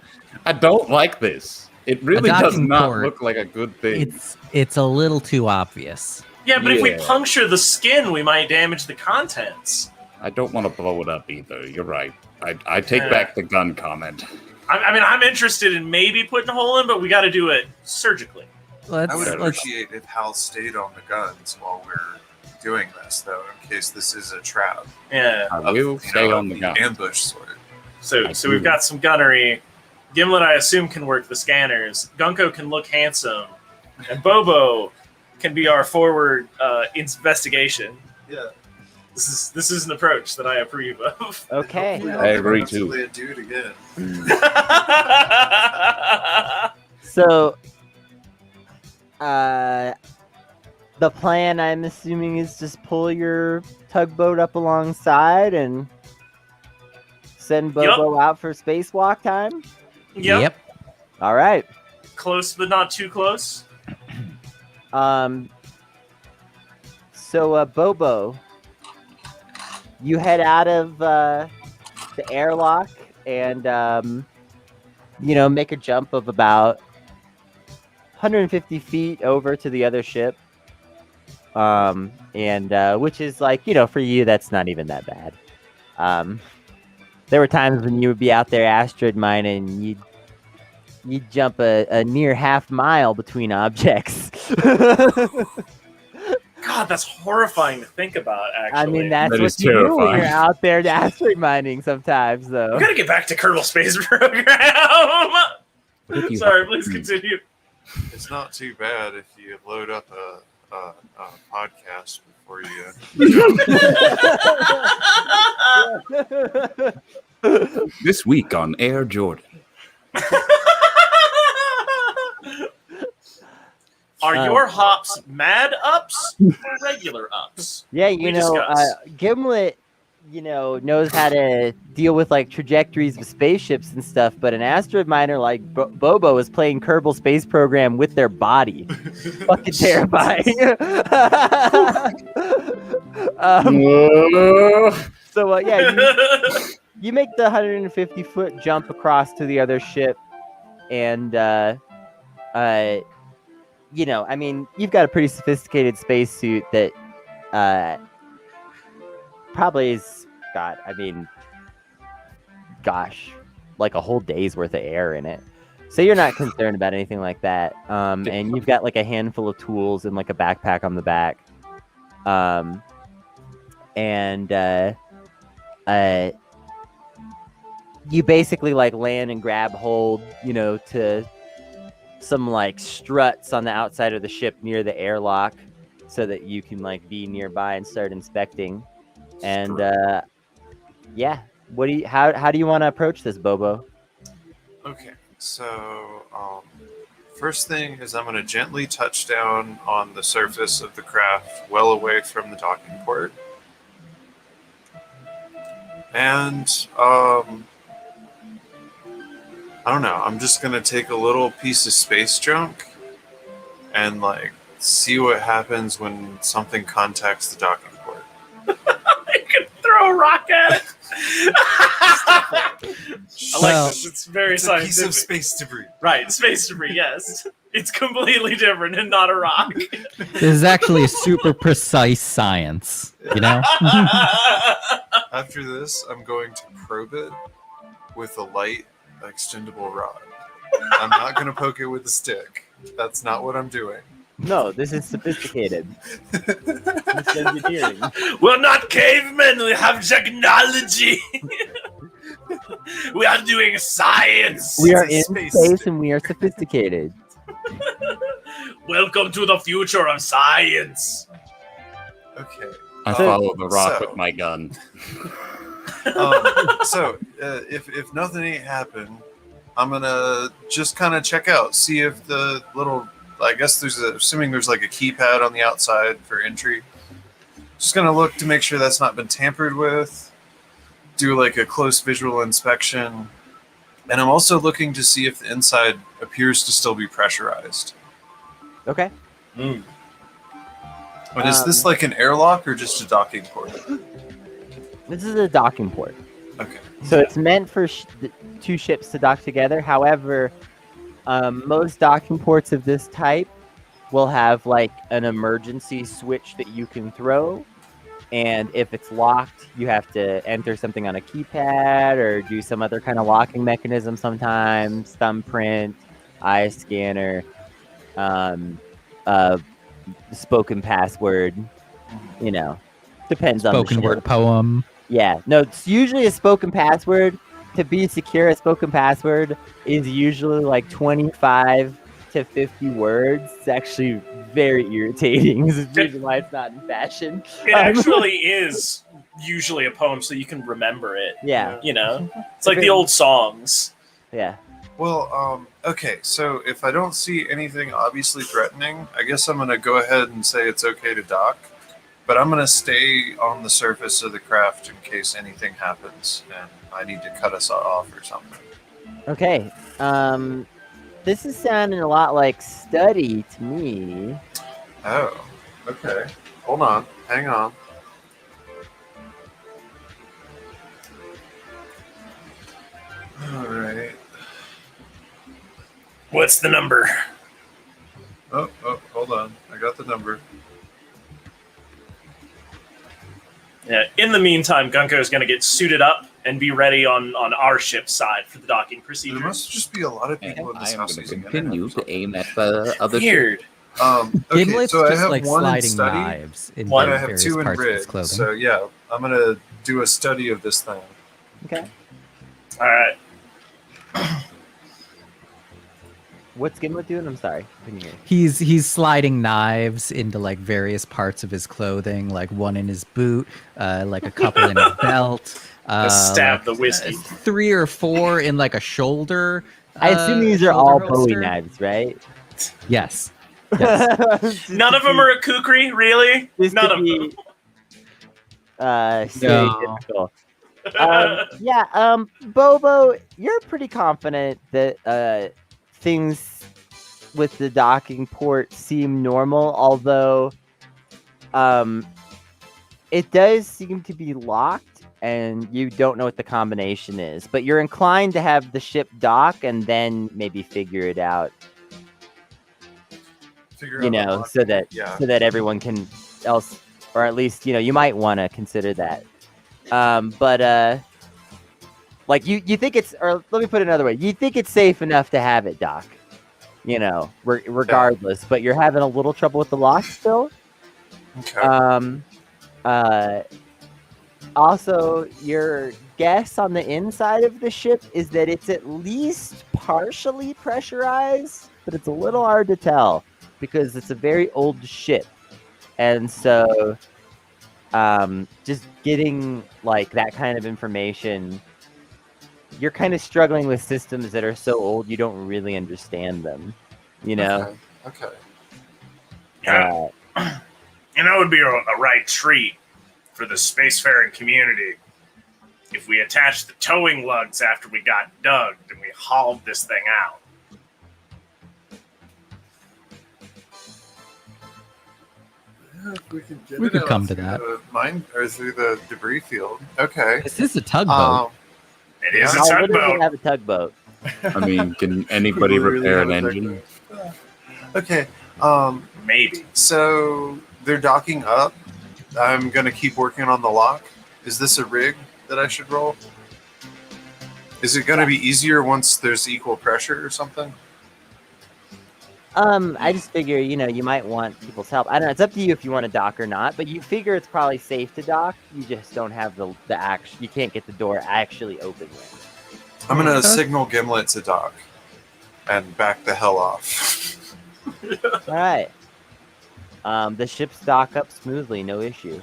I don't like this. It really does docking not port, look like a good thing. It's a little too obvious. Yeah, but if we Yeah. puncture the skin, we might damage the contents. I don't want to blow it up either. You're right. I take Yeah. back the gun comment. I mean, I'm interested in maybe putting a hole in, but we got to do it surgically. I would Let's appreciate if Hal stayed on the guns while we're doing this, though, in case this is a trap. Yeah. I will stay on the gun. Ambush sort. So we've got some gunnery. Gimlet, I assume, can work the scanners. Gunko can look handsome, and Bobo can be our forward investigation. Yeah. This is an approach that I approve of. Okay. I agree, too. Play a dude again. So, the plan, I'm assuming, is just pull your tugboat up alongside and send Bobo out for spacewalk time? Yep. All right. Close, but not too close. So, Bobo, you head out of the airlock and, make a jump of about 150 feet over to the other ship. Which is like, for you, that's not even that bad. There were times when you would be out there asteroid mining and you'd jump a near half mile between objects. God, that's horrifying to think about, actually. I mean, that's That what is you do when terrifying. you're out there asteroid mining sometimes, though. we gotta get back to Kerbal Space Program. If you- Sorry, please continue. It's not too bad if you load up a podcast before you. This week on Air Jordan. Are your hops mad ups or regular ups? Yeah, We discuss. Gimlet, knows how to deal with like trajectories of spaceships and stuff, but an asteroid miner like Bobo is playing Kerbal Space Program with their body. Fucking terrifying. So you make the 150-foot jump across to the other ship, and you've got a pretty sophisticated spacesuit that probably has got, like a whole day's worth of air in it. So you're not concerned about anything like that. And you've got like a handful of tools and like a backpack on the back. You basically like land and grab hold, to some like struts on the outside of the ship near the airlock so that you can like be nearby and start inspecting. And how do you want to approach this, Bobo? Okay, so first thing is I'm going to gently touch down on the surface of the craft, well away from the docking port. And I don't know, I'm just going to take a little piece of space junk and like see what happens when something contacts the docking port. I could throw a rock at it. I like this. It's very It's a scientific. piece of space debris. Right, space debris, yes. It's completely different and not a rock. This is actually a super precise science, After this, I'm going to probe it with a light extendable rod. I'm not going to poke it with a stick. That's not what I'm doing. No, this is sophisticated. This is engineering. We're not cavemen. We have technology. We are doing science. We are It's in a space space stick. and we are sophisticated. Welcome to the future of science. Okay. I So- follow the rock so- with my gun. If nothing ain't happened, I'm gonna just kind of check out, see if the little. I guess assuming there's like a keypad on the outside for entry. Just gonna look to make sure that's not been tampered with. Do like a close visual inspection, and I'm also looking to see if the inside appears to still be pressurized. Okay. But is this like an airlock or just a docking port? This is a docking port. Okay. So it's meant for the two ships to dock together. However, most docking ports of this type will have like an emergency switch that you can throw. And if it's locked, you have to enter something on a keypad or do some other kind of locking mechanism sometimes. Thumbprint, eye scanner, spoken password, depends on the Spoken ship. word poem. Yeah, no, it's usually a spoken password. To be secure, a spoken password is usually like 25 to 50 words. It's actually very irritating. This is the reason why it's not in fashion. It actually is usually a poem, so you can remember it. Yeah, It's like the old songs. yeah. Well, okay, so if I don't see anything obviously threatening, I guess I'm going to go ahead and say it's okay to dock, but I'm going to stay on the surface of the craft in case anything happens and I need to cut us off or something. Okay. This is sounding a lot like study to me. Oh, okay. Hold on. Hang on. All right. What's the number? Oh, hold on. I got the number. Yeah. In the meantime, Gunko is going to get suited up and be ready on our ship's side for the docking There procedure. must just be a lot of And people in I this am house going to using continue internet. to aim at the other ship. Weird. Okay, Gimlet's so I just have like one in sliding study, knives in One, and I have various two in parts of his rig. clothing. So yeah, I'm gonna do a study of this thing. Okay. All right. What's Gimlet doing? I'm sorry. Couldn't hear. He's sliding knives into like various parts of his clothing, like one in his boot, like a couple in his belt. Stab like, the whiskey. 3 or 4 in like a shoulder. I assume these are shoulder all Bowie holster. knives, right? Yes. Yes. None of them are a kukri, really? This None could of be them. stereotypical. Bobo, you're pretty confident that things with the docking port seem normal, although it does seem to be locked and you don't know what the combination is, but you're inclined to have the ship dock and then maybe figure it out, Figure out the so locking. that so that everyone can else, or at least you might want to consider that. But like you think it's, or let me put it another way, you think it's safe enough to have it dock, regardless, but you're having a little trouble with the lock still. Okay. Also, your guess on the inside of the ship is that it's at least partially pressurized, but it's a little hard to tell because it's a very old ship. And so just getting like that kind of information, you're kind of struggling with systems that are so old you don't really understand them, Okay. Yeah. It would be a right treat for the spacefaring community if we attached the towing lugs after we got dug and we hauled this thing out. Yeah, if we can get We it could out come to through that. the mine or through the debris field. Okay. This is a tugboat. Um, It is Yeah. a Now, what if we tugboat. have a tugboat? I mean, can anybody we really repair have an a engine? tugboat. Okay. Maybe. So they're docking up. I'm gonna keep working on the lock. Is this a rig that I should roll? Is it gonna be easier once there's equal pressure or something? I just figure, you might want people's help. I don't know. It's up to you if you want to dock or not, but you figure it's probably safe to dock. You just don't have the action. You can't get the door actually open yet. I'm gonna signal Gimlet to dock and back the hell off. All right. The ships dock up smoothly, no issue.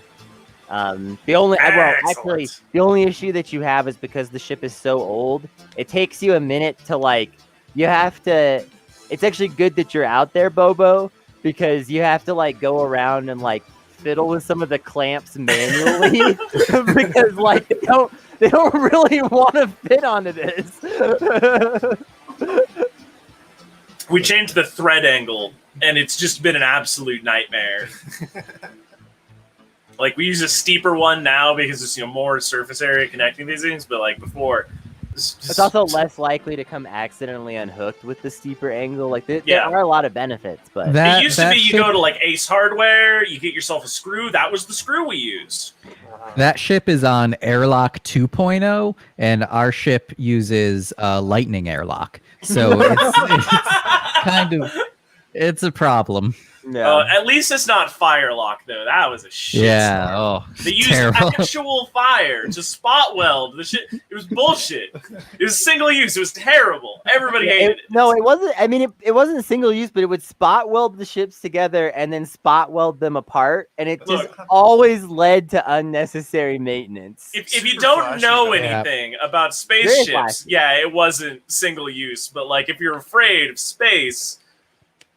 The only issue that you have is because the ship is so old. It takes you a minute to you have to. It's actually good that you're out there, Bobo, because you have to go around and fiddle with some of the clamps manually because they don't really want to fit onto this. We changed the thread angle, and it's just been an absolute nightmare. We use a steeper one now because it's more surface area connecting these things, but before. It's also less likely to come accidentally unhooked with the steeper angle. There are a lot of benefits, but it used to be you go to Ace Hardware, you get yourself a screw. That was the screw we used. That ship is on airlock 2.0, and our ship uses lightning airlock. So it's a problem. Yeah. At least it's not Firelock, though. That was a shit. Yeah. Storm. They used terrible. actual fire to spot weld the shit. It was bullshit. It was single use. It was terrible. Everybody hated it. No, it wasn't. I mean, it wasn't single use, but it would spot weld the ships together and then spot weld them apart, and it just always led to unnecessary maintenance. If you don't know anything about spaceships, it wasn't single use. But if you're afraid of space.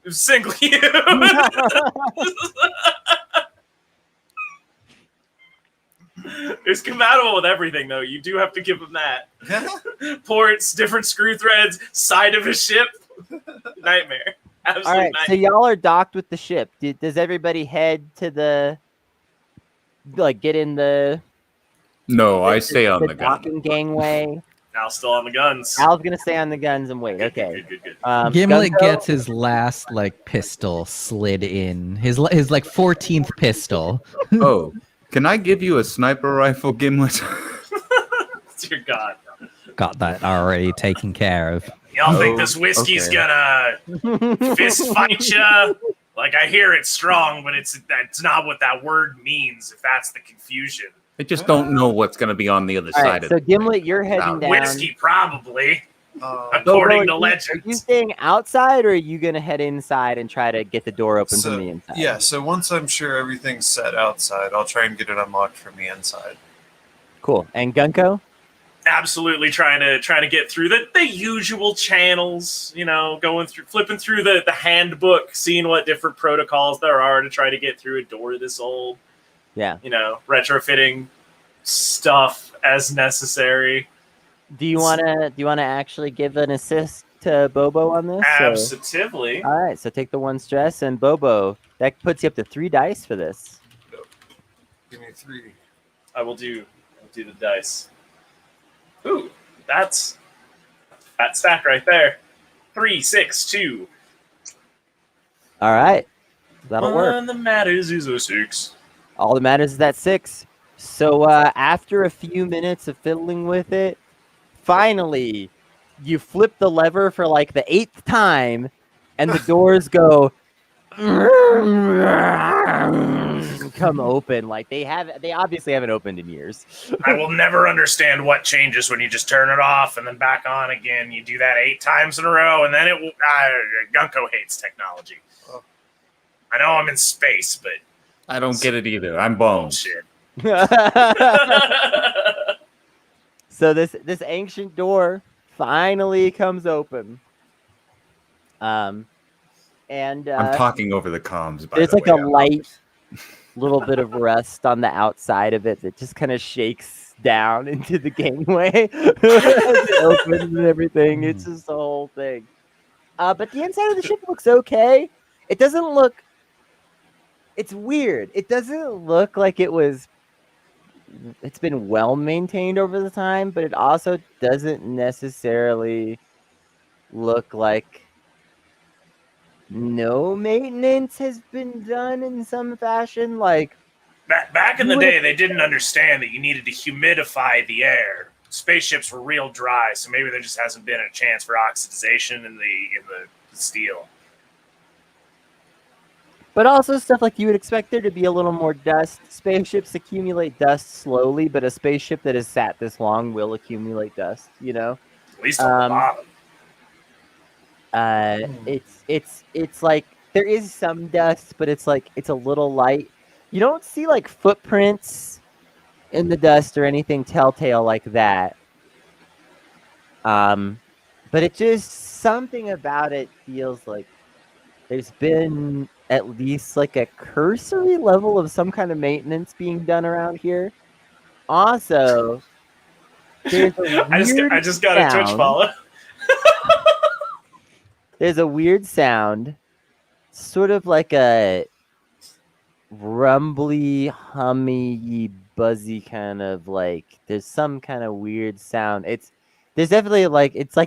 Single use. It's compatible with everything, though. You do have to give them that. Ports, different screw threads, side of a ship. Nightmare. Absolute All right, nightmare. so y'all are docked with the ship. Does everybody head to the get in the? No, I stay on the docking gangway. Al's still on the guns. Al's gonna stay on the guns and wait. Okay. Good. Gimlet gets his last pistol slid in. His 14th pistol. Oh, can I give you a sniper rifle, Gimlet? Dear God. Got that already taken care of. Y'all think this whiskey's gonna fist fight ya? I hear it's strong, but that's not what that word means. If that's the confusion. I just don't know what's going to be on the other side of it. So Gimlet, you're heading down. Whiskey, probably. According to legend. Are you staying outside, or are you going to head inside and try to get the door open from the inside? Yeah, so once I'm sure everything's set outside, I'll try and get it unlocked from the inside. Cool. And Gunko? Absolutely trying to get through the usual channels, flipping through the handbook, seeing what different protocols there are to try to get through a door this old. Yeah. Retrofitting stuff as necessary. Do you wanna actually give an assist to Bobo on this? Absolutely. All right, so take the 1 stress, and Bobo, that puts you up to 3 dice for this. Give me 3. I'll do the dice. Ooh, that's that stack right there. 3, 6, 2. All right, that'll work. All that matters is a 6. All that matters is that 6. So after a few minutes of fiddling with it, finally, you flip the lever for the 8th time, and the doors go come open. They obviously haven't opened in years. I will never understand what changes when you just turn it off and then back on again. You do that 8 times in a row, and then Gunko hates technology. I know I'm in space, but I don't get it either. I'm boned. Shit. So this ancient door finally comes open. And I'm talking over the comms. There's a light little bit of rust on the outside of it that just kind of shakes down into the gangway. It opens and everything. It's just the whole thing. But the inside of the ship looks okay. It doesn't look. It's weird. It doesn't look like it's been well maintained over the time, but it also doesn't necessarily look like no maintenance has been done in some fashion. Back in the day, they didn't understand that you needed to humidify the air. Spaceships were real dry, so maybe there just hasn't been a chance for oxidization in the steel. But also stuff like you would expect there to be a little more dust. Spaceships accumulate dust slowly, but a spaceship that has sat this long will accumulate dust, you know? At least on the bottom. It's like there is some dust, but it's like it's a little light. You don't see like footprints in the dust or anything telltale like that. But it just something about it feels like there's been at least like a cursory level of some kind of maintenance being done around here. Also, there's a weird I just got a Twitch follow. There's a weird sound, sort of like a rumbly, hummy, buzzy kind of like. There's some kind of weird sound. There's definitely like it's a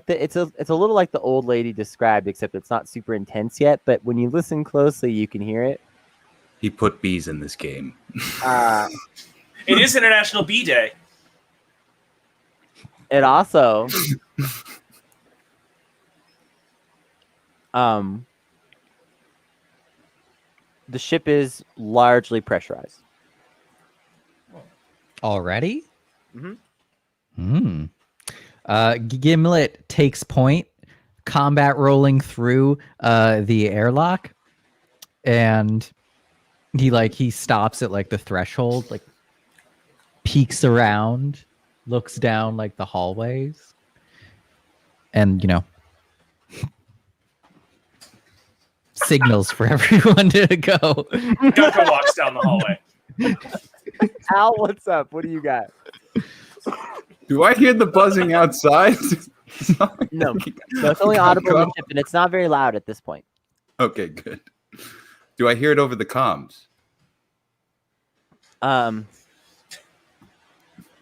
little like the old lady described, except it's not super intense yet. But when you listen closely, you can hear it. He put bees in this game. It is International Bee Day. It also the ship is largely pressurized. Already? Mm-hmm. Gimlet takes point, combat rolling through the airlock, and he stops at like the threshold, like peeks around, looks down like the hallways, and signals for everyone to go. Gunko walks down the hallway. Al, what's up? What do you got? Do I hear the buzzing outside? No, it's only audible in the ship, and it's not very loud at this point. Okay, good. Do I hear it over the comms? No.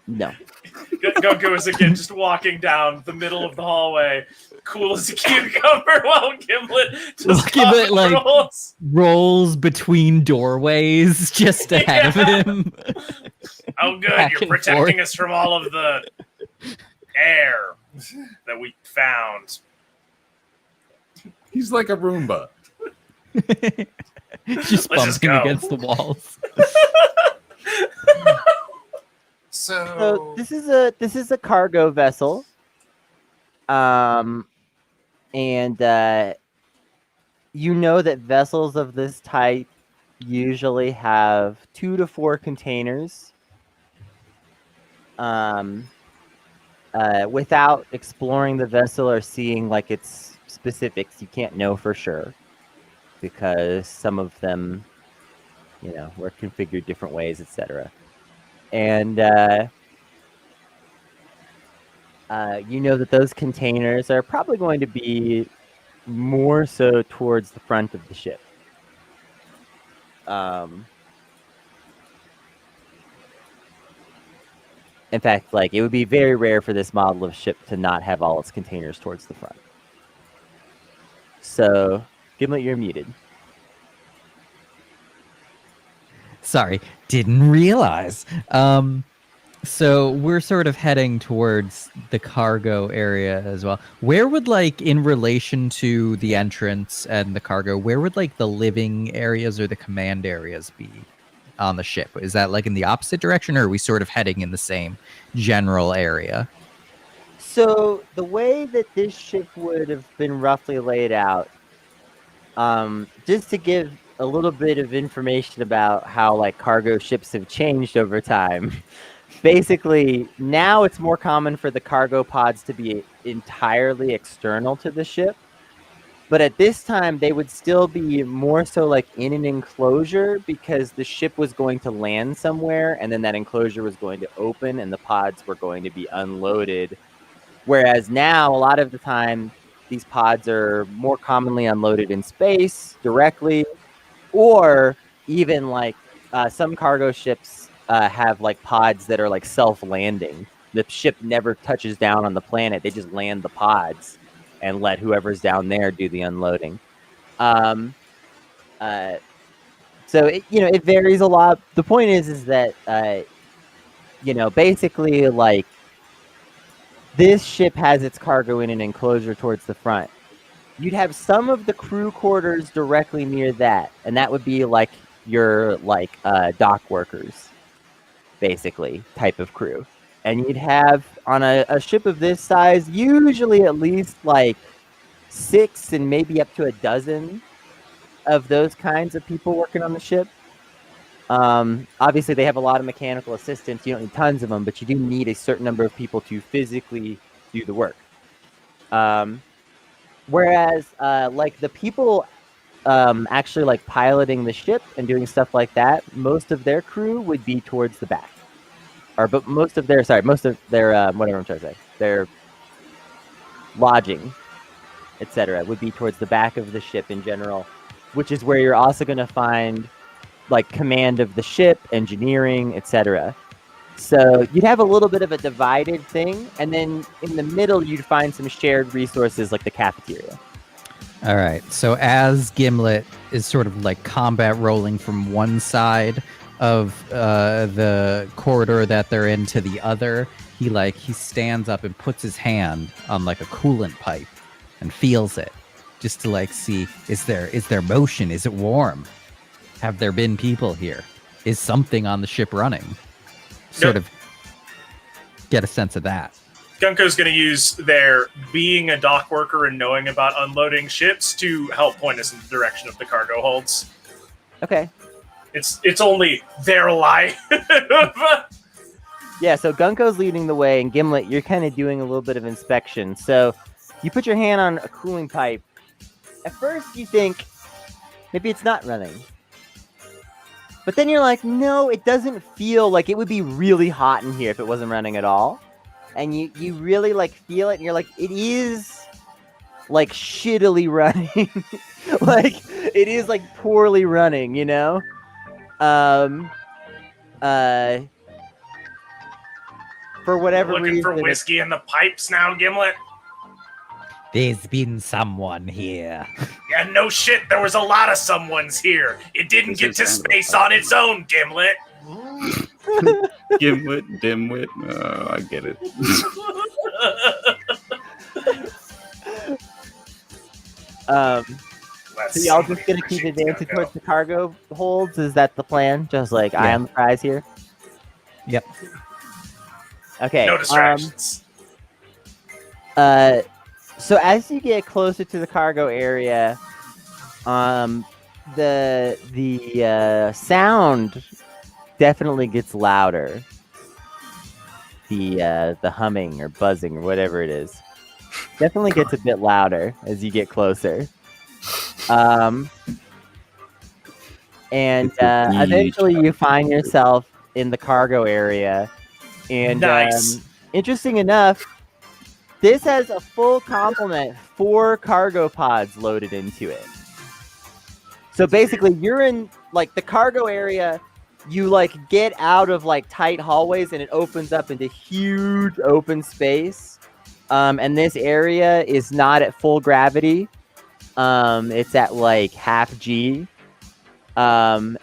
Gunko is again just walking down the middle of the hallway, cool as a cucumber, while Gimlet just rolls between doorways just ahead of him. Oh, good. You're protecting us from all of the air that we found. He's like a Roomba. Just bumping against the walls. So this is a cargo vessel, and you know that vessels of this type usually have 2 to 4 containers. Without exploring the vessel or seeing like its specifics, you can't know for sure because some of them, were configured different ways, etc. And you know that those containers are probably going to be more so towards the front of the ship. In fact, like it would be very rare for this model of ship to not have all its containers towards the front. So, Gimlet, you're muted. Sorry, didn't realize. So we're sort of heading towards the cargo area as well. Where would in relation to the entrance and the cargo, where would the living areas or the command areas be on the ship? Is that in the opposite direction, or are we sort of heading in the same general area? So the way that this ship would have been roughly laid out, just to give a little bit of information about how cargo ships have changed over time. Basically, now it's more common for the cargo pods to be entirely external to the ship. But at this time, they would still be more so in an enclosure because the ship was going to land somewhere and then that enclosure was going to open and the pods were going to be unloaded. Whereas now, a lot of the time, these pods are more commonly unloaded in space directly, or even some cargo ships have pods that are self-landing. The ship never touches down on the planet. They just land the pods and let whoever's down there do the unloading. So it varies a lot. The point is that basically this ship has its cargo in an enclosure towards the front. you'd have some of the crew quarters directly near that, and that would be like your dock workers, basically, type of crew. And you'd have on a ship of this size, usually at least like 6 and maybe up to a dozen of those kinds of people working on the ship. Obviously, they have a lot of mechanical assistants. You don't need tons of them, but you do need a certain number of people to physically do the work. Whereas, like the people actually like piloting the ship and doing stuff like that, most of their crew would be towards the back. But most of their whatever I'm trying to say, their lodging, etc., would be towards the back of the ship in general, which is where you're also going to find like command of the ship, engineering, etc. So you'd have a little bit of a divided thing, and then in the middle you'd find some shared resources like the cafeteria. All right. So as Gimlet is sort of like combat rolling from one side of the corridor that they're in to the other, he stands up and puts his hand on like a coolant pipe and feels it, just to like see, is there motion? Is it warm? Have there been people here? Is something on the ship running? Sort of get a sense of that. Gunko's going to use their being a dock worker and knowing about unloading ships to help point us in the direction of the cargo holds. Okay. It's only their life. Yeah, so Gunko's leading the way, and Gimlet, you're kind of doing a little bit of inspection. So you put your hand on a cooling pipe. At first you think, maybe it's not running. But then you're like, no, it doesn't feel like it would be really hot in here if it wasn't running at all. And you really like feel it, and you're like, it is like shittily running. Like it is like poorly running, you know? For whatever Looking reason. for whiskey in the pipes now, Gimlet? There's been someone here. Yeah, no shit, there was a lot of someones here. It didn't get to space on its own, Gimlet. Gimlet, dimwit. Oh, I get it. So y'all just gonna keep advancing towards the cargo holds? Is that the plan? Just like eye on the prize here? Yep. No Okay. distractions. So as you get closer to the cargo area, the sound definitely gets louder. The humming or buzzing or whatever it is definitely gets a bit louder as you get closer. And eventually you find yourself in the cargo area. And Nice. Interesting enough, this has a full complement, 4 cargo pods loaded into it. So basically you're in like the cargo area, you like get out of like tight hallways and it opens up into huge open space. And this area is not at full gravity. It's at like half G. And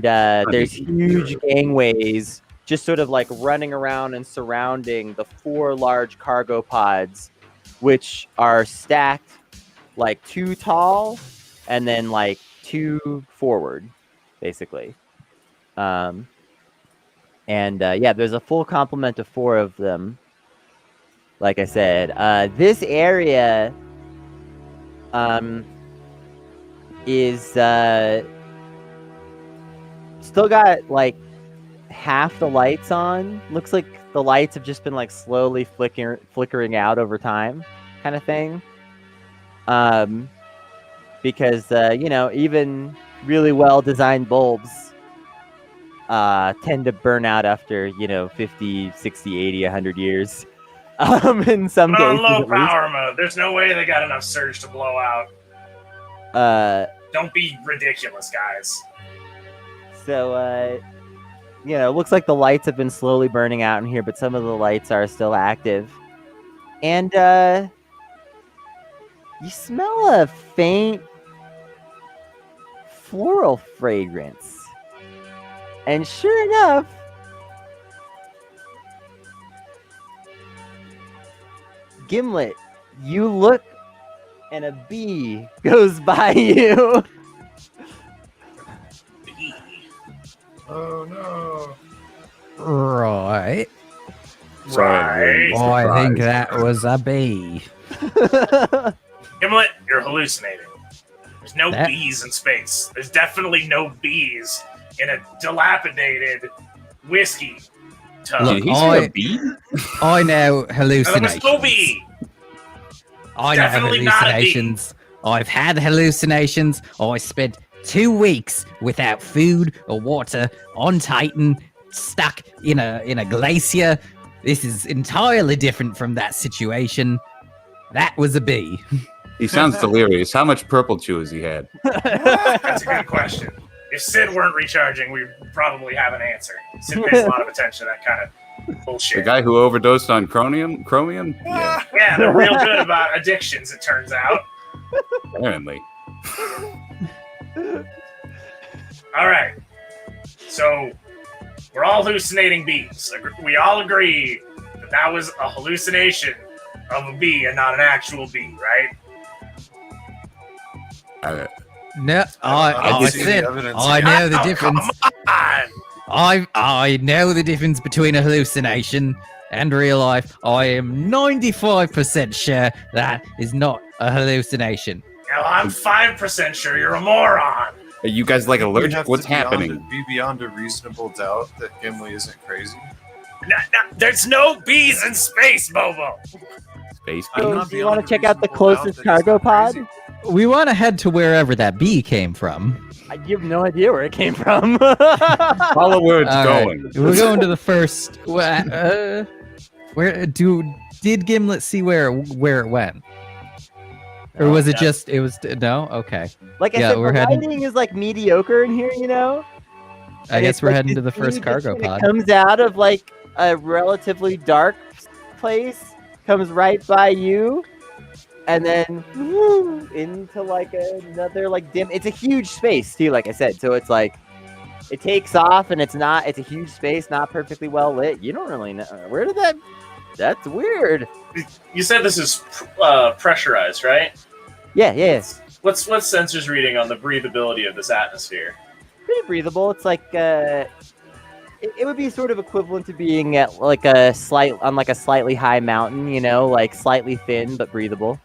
there's huge gangways just sort of like running around and surrounding the 4 large cargo pods, which are stacked like 2 tall and then like 2 forward, basically. Yeah, there's a full complement of 4 of them. Like I said, this area is still got like half the lights on. Looks like the lights have just been like slowly flickering out over time, kind of thing. Because you know, even really well designed bulbs tend to burn out after, you know, 50, 60, 80, 100 years. In some But cases, on low at least. power mode, there's no way they got enough surge to blow out. Don't be ridiculous, guys. So, you know, it looks like the lights have been slowly burning out in here, but some of the lights are still active. And you smell a faint floral fragrance. And sure enough, Gimlet, you look and a bee goes by you. Oh no. Right. Right. I think that was a bee. Gimlet, you're hallucinating. There's no That- bees in space. There's definitely no bees in a dilapidated whiskey tub. Look, Did he say a bee? I know There was hallucinations. no bee. I know Definitely not a bee. hallucinations. I've had hallucinations. I spent 2 weeks without food or water on Titan, stuck in a glacier. This is entirely different from that situation. That was a bee. He sounds delirious. How much purple chew has he had? That's a good question. If Sid weren't recharging, we'd probably have an answer. Sid pays a lot of attention to that kind of The bullshit. guy who overdosed on chromium? Yeah, Yeah, they're real good about addictions, it turns out. apparently. All right. So, we're all hallucinating bees. We all agree that that was a hallucination of a bee and not an actual bee, right? No, I I don't see the said evidence I again. know the Oh, difference. come on! I know the difference between a hallucination and real life. I am 95% sure that is not a hallucination. Now, I'm 5% sure you're a moron. Are you guys like We allergic? have What's to happening? Be beyond a reasonable doubt that Gimli isn't crazy. There's no bees in space, Bobo. Space I'm So, bees? not do you want to beyond a check out the reasonable doubt closest that he's cargo not pod? crazy. We want to head to wherever that bee came from. I have no idea where it came from. Follow where it's All right, going. We're going to the first. Where did Gimlet see where it went? Or was it Yeah. just it was no? Okay. Like I Yeah, said, we're the heading- lighting is like mediocre in here, you know. I And guess it's we're like heading this to the first bee cargo just kinda pod. comes out of like a relatively dark place, comes right by you, and then woo, into like another like dim. It's a huge space too, like I said. So it's like it takes off, and it's a huge space, not perfectly well lit. You don't really know where did that. That's weird. You said this is pressurized, right? Yeah. What's sensors reading on the breathability of this atmosphere? Pretty breathable. It's like it would be sort of equivalent to being at like a slightly high mountain, you know, like slightly thin but breathable.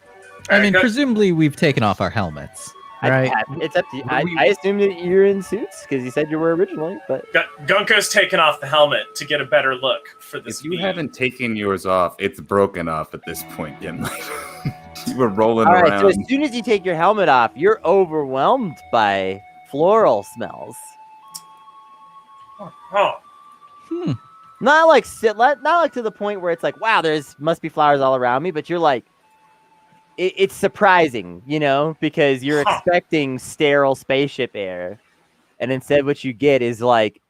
I mean, Alright, presumably we've taken off our helmets, right? It's up to you. I assumed that you're in suits because you said you were originally, but Gunko's taken off the helmet to get a better look for this If you bee. haven't taken yours off, it's broken off at this point, Gimli. You were rolling all right. around. So as soon as you take your helmet off, you're overwhelmed by floral smells. Oh, Not like to the point where it's like, wow, must be flowers all around me, but you're like, it's surprising, you know, because you're expecting sterile spaceship air, and instead what you get is like,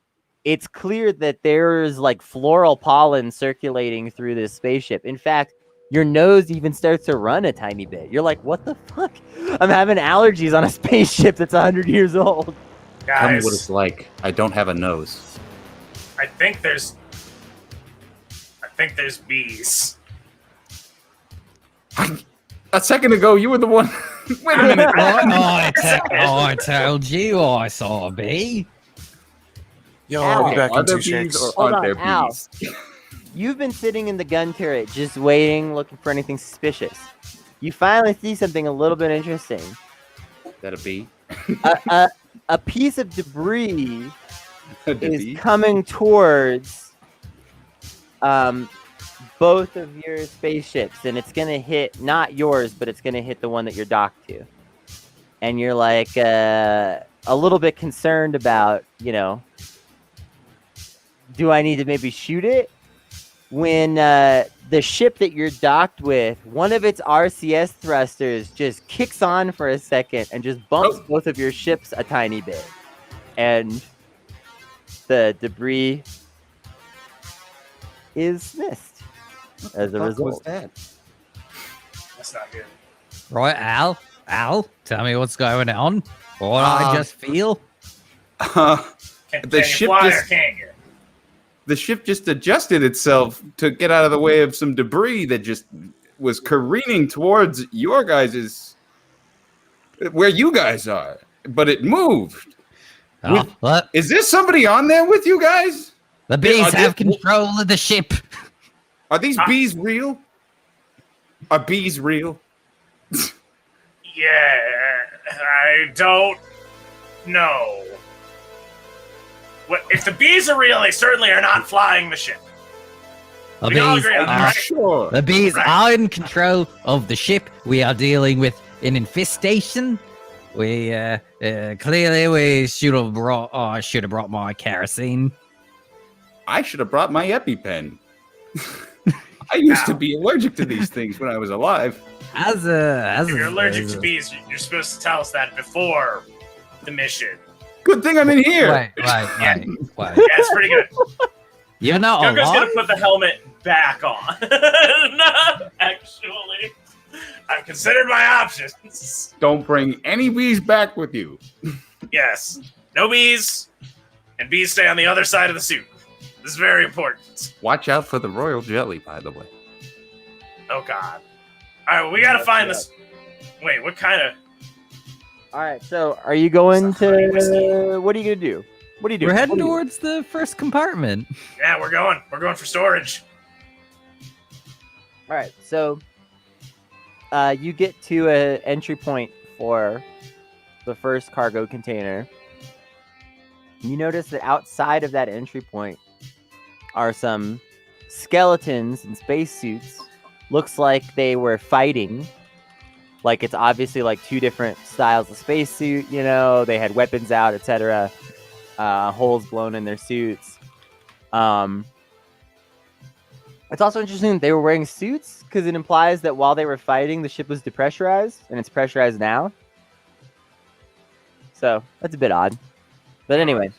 it's clear that there's like floral pollen circulating through this spaceship. In fact, your nose even starts to run a tiny bit. You're like, what the fuck? I'm having allergies on a spaceship that's 100 years old. Tell me guys, what it's like. I don't have a nose. I think there's bees. A second ago, you were the one. Wait a minute. I told you I saw a bee. Yo, Ow. I'll be back Are in there 2 bees shakes. or Hold aren't on, there ow. bees? You've been sitting in the gun turret just waiting, looking for anything suspicious. You finally see something a little bit interesting. Is that a bee? A piece of debris A is bee? coming towards both of your spaceships, and it's gonna hit not yours, but it's gonna hit the one that you're docked to. And you're like a little bit concerned about, you know, do I need to maybe shoot it? When the ship that you're docked with, one of its RCS thrusters just kicks on for a second and just bumps both of your ships a tiny bit. And the debris is missed as a What was result. that? That's not good. Right, Al, tell me what's going on. What I just feel. Can The you ship fly or just- can't you? The ship just adjusted itself to get out of the way of some debris that just was careening towards your guys' where you guys are, but it moved. Oh, what? Is there somebody on there with you guys? The bees Are have they- control of the ship. Are these bees real? Are bees real? Yeah, I don't know. What, if the bees are real, they certainly are not flying the ship. The We all bees agree on that, are, right? Sure. the bees Right. are in control of the ship. We are dealing with an infestation. We clearly we should have brought. Oh, I should have brought my kerosene. I should have brought my EpiPen. I used to be allergic to these things when I was alive. As If you're allergic to bees, you're supposed to tell us that before the mission. Good thing I'm in here. Right. Yeah, it's pretty good. You're not Gunko's alive. gonna put the helmet back on. No, actually, I've considered my options. Don't bring any bees back with you. Yes, no bees, and bees stay on the other side of the suit. This is very important. Watch out for the royal jelly, by the way. Oh God! All right, well, we gotta find this. Wait, what kind of? All right, so are you going Honey whiskey. to? What are you gonna do? What are you doing? We're heading What are you- towards the first compartment. Yeah, we're going. We're going for storage. All right, so you get to an entry point for the first cargo container. You notice that outside of that entry point are some skeletons in spacesuits. Looks like they were fighting. Like it's obviously like two different styles of spacesuit. You know, they had weapons out, etc. Holes blown in their suits. It's also interesting that they were wearing suits because it implies that while they were fighting, the ship was depressurized and it's pressurized now. So that's a bit odd. But anyway,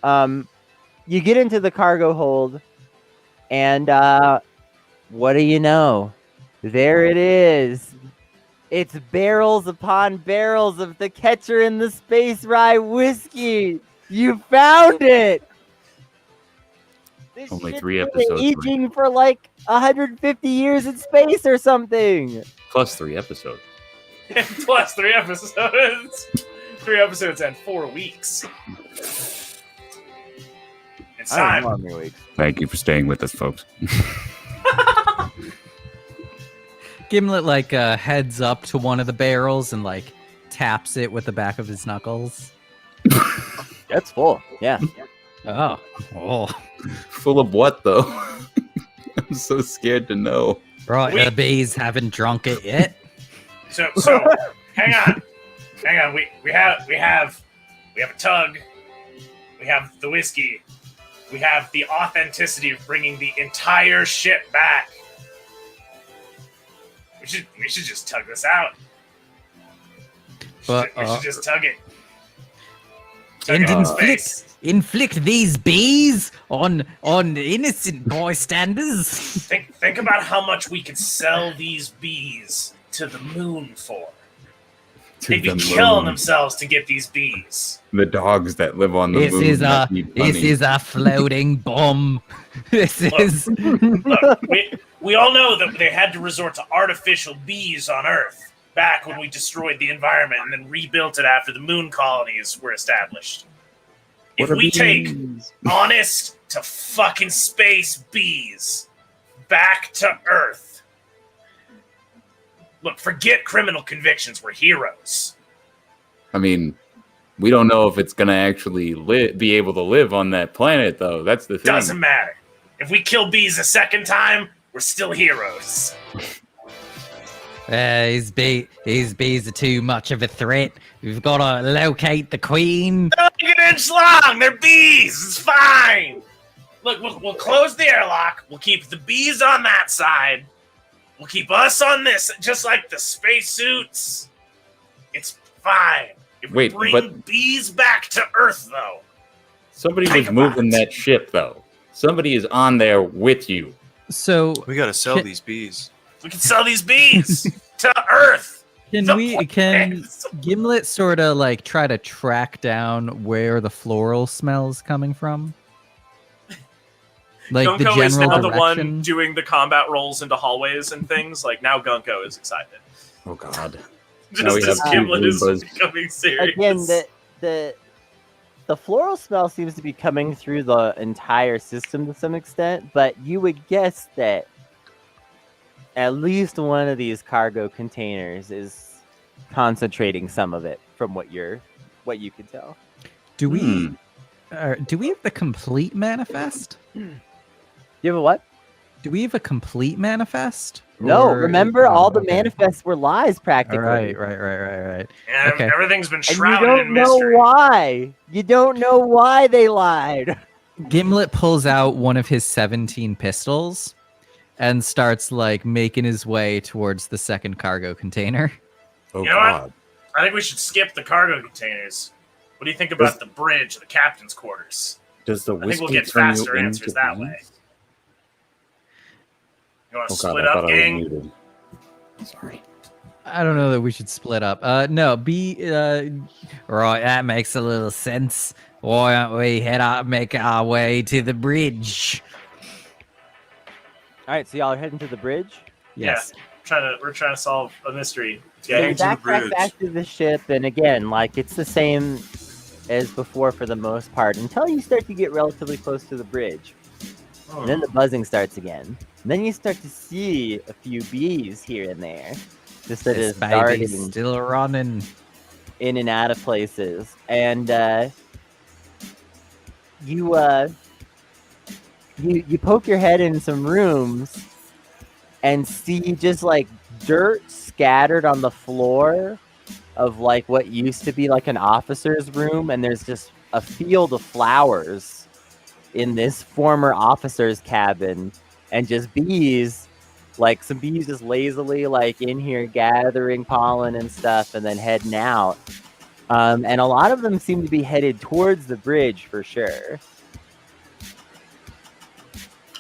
you get into the cargo hold, and what do you know? There it is. It's barrels upon barrels of the Catcher in the Space Rye whiskey. You found it. This Only shit's 3 been episodes, aging for like 150 years in space or something. Plus 3 episodes. Plus 3 episodes. 3 episodes and 4 weeks. It's I don't time. know how many weeks. Thank you for staying with us, folks. Gimlet like heads up to one of the barrels and like taps it with the back of his knuckles. That's full. Yeah. Oh. Full of what, though? I'm so scared to know. Right, We- the bees haven't drunk it yet. So hang on. We have a tug. We have the whiskey. We have the authenticity of bringing the entire ship back. We should just tug this out. We should just tug it. Tug And it in space. inflict these bees on innocent bystanders. Think about how much we could sell these bees to the moon for. They'd be killing themselves to get these bees. The dogs that live on the This moon. is that a eat this honey. is a floating bomb. This is Look, we all know that they had to resort to artificial bees on Earth back when we destroyed the environment and then rebuilt it after the moon colonies were established. If What are we take bees? honest to fucking space bees back to Earth, look, forget criminal convictions. We're heroes. I mean, we don't know if it's going to actually be able to live on that planet, though. That's the thing. Doesn't matter. If we kill bees a second time, we're still heroes. these bees are too much of a threat. We've got to locate the queen. They're like an inch long. They're bees. It's fine. Look, we'll close the airlock. We'll keep the bees on that side. We'll keep us on this, just like the spacesuits. It's fine. If we Wait, bring but- bees back to Earth, though. Somebody Think was about moving it. that ship, though. Somebody is on there with you. So We gotta sell these bees. We can sell these bees to Earth. can The plants. Gimlet sort of like try to track down where the floral smell's coming from? Like the Gunko is general now the one direction? doing the combat rolls into hallways and things. Like now, Gunko is excited. Oh, God. Now we Just have as two Gimlet is Goombas. becoming serious. Again, the floral smell seems to be coming through the entire system to some extent, but you would guess that at least one of these cargo containers is concentrating some of it from what you can tell. Do we have the complete manifest? You have a what? Do we have a complete manifest? No, Or- remember oh, all the okay. manifests were lies practically. Right. Yeah, Okay. everything's been And you shrouded don't in know mystery. why. You don't know why they lied. Gimlet pulls out one of his 17 pistols and starts like making his way towards the second cargo container. Oh You know what? God! I think we should skip the cargo containers. What do you think about the bridge, the captain's quarters? Does the I think we'll whiskey get turn faster you answers into that bees? way. You want to Oh God! split I up, thought I was gang? muted. Sorry. I don't know that we should split up. No, right, that makes a little sense. Why don't we make our way to the bridge? All right, so y'all are heading to the bridge. Yes. We're trying to solve a mystery. So you Getting to the backtrack bridge. back to the ship, and again, like it's the same as before for the most part until you start to get relatively close to the bridge. And then the buzzing starts again. And then you start to see a few bees here and there, just that This is darting baby's still running. in and out of places. And you poke your head in some rooms and see just like dirt scattered on the floor of like what used to be like an officer's room, and there's just a field of flowers in this former officer's cabin, and just bees, like some bees just lazily like in here gathering pollen and stuff and then heading out. And a lot of them seem to be headed towards the bridge for sure.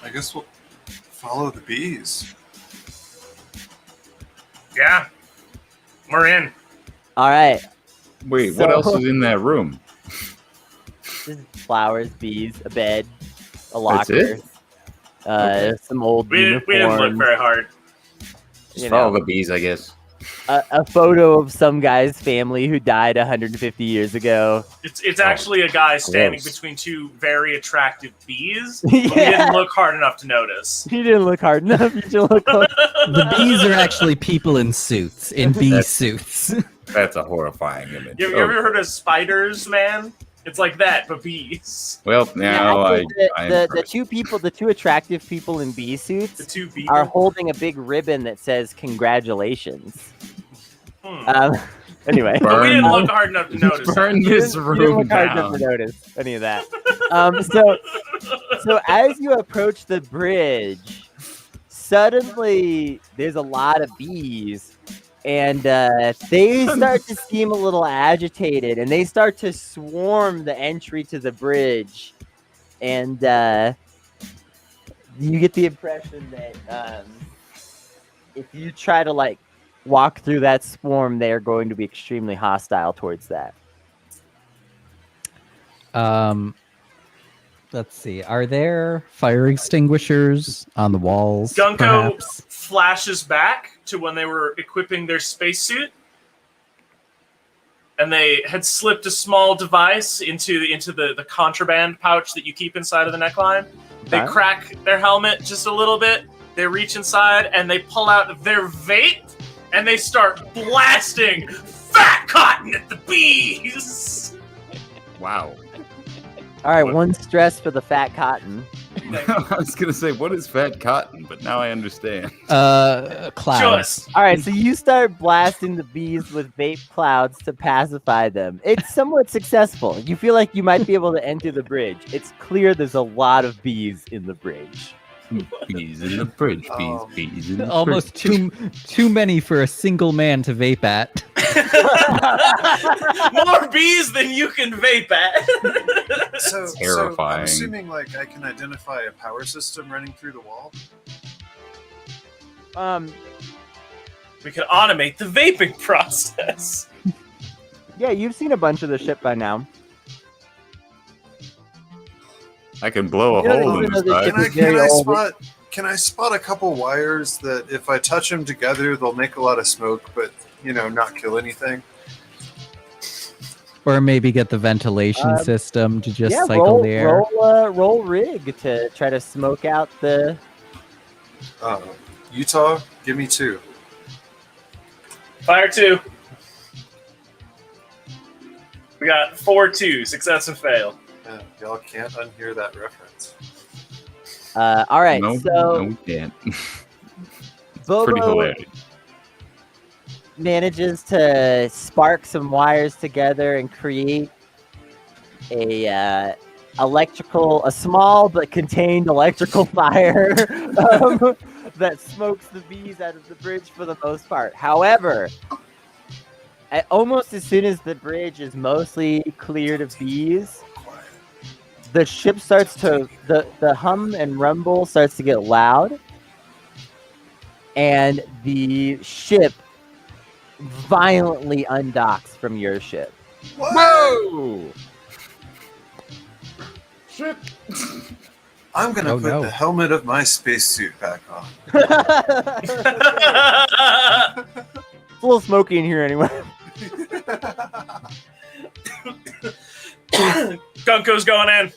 I guess we'll follow the bees. Yeah, we're in. All right, Wait, So- what else is in that room? just flowers, bees, a bed, a That's locker, it? some old We didn't look uniforms, very hard. Just you follow know. the bees, I guess. A photo of some guy's family who died 150 years ago. It's actually a guy standing gross. between two very attractive bees. But we didn't look hard enough to notice. You didn't look hard enough. You should look close. The bees are actually people in suits, in bee That's- suits. That's a horrifying image. You Oh, ever heard of spiders, man? It's like that, but bees. well, now I I, think I'm the two attractive people in bee The suits two bees. are holding a big ribbon that says "Congratulations." Anyway, But we didn't Burn- look hard enough to notice. burn You this didn't room look hard enough to down. notice any of that. So as you approach the bridge, suddenly there's a lot of bees, and they start to seem a little agitated, and they start to swarm the entry to the bridge, and you get the impression that if you try to like walk through that swarm, they are going to be extremely hostile towards that. Let's see. Are there fire extinguishers on the walls? Gunko perhaps? flashes back to when they were equipping their spacesuit, and they had slipped a small device into the contraband pouch that you keep inside of the neckline. They Okay. crack their helmet just a little bit. They reach inside and they pull out their vape, and they start blasting fat cotton at the bees. Wow. All right, What? one stress for the fat cotton. I was gonna say, what is fat cotton? But now I understand. Clouds. Just All right, so you start blasting the bees with vape clouds to pacify them. It's somewhat successful. You feel like you might be able to enter the bridge. It's clear there's a lot of bees in the bridge. Bees in the bridge. Bees in the Almost bridge. too many for a single man to vape at. more bees than you can vape at. So Terrifying. I'm assuming like I can identify a power system running through the wall. We can automate the vaping process. Yeah, you've seen a bunch of the ship by now. I can blow a You know, hole in you know, the the side. ship Can I, is very can I old. spot can I spot a couple wires that if I touch them together they'll make a lot of smoke, but not kill anything. Or maybe get the ventilation system to just cycle roll, the air. roll rig to try to smoke out the. Utah, give me 2. Fire 2. We got 4-2, success and fail. Yeah, y'all can't unhear that reference. All right, No, so we can't. Bobo Pretty hilarious. manages to spark some wires together and create a small but contained electrical fire that smokes the bees out of the bridge for the most part. However, almost as soon as the bridge is mostly cleared of bees, the ship starts to the hum and rumble starts to get loud, and the ship violently undocks from your ship. Whoa! Shit! I'm gonna put the helmet of my spacesuit back on. It's a little smoky in here anyway. Gunko's going in.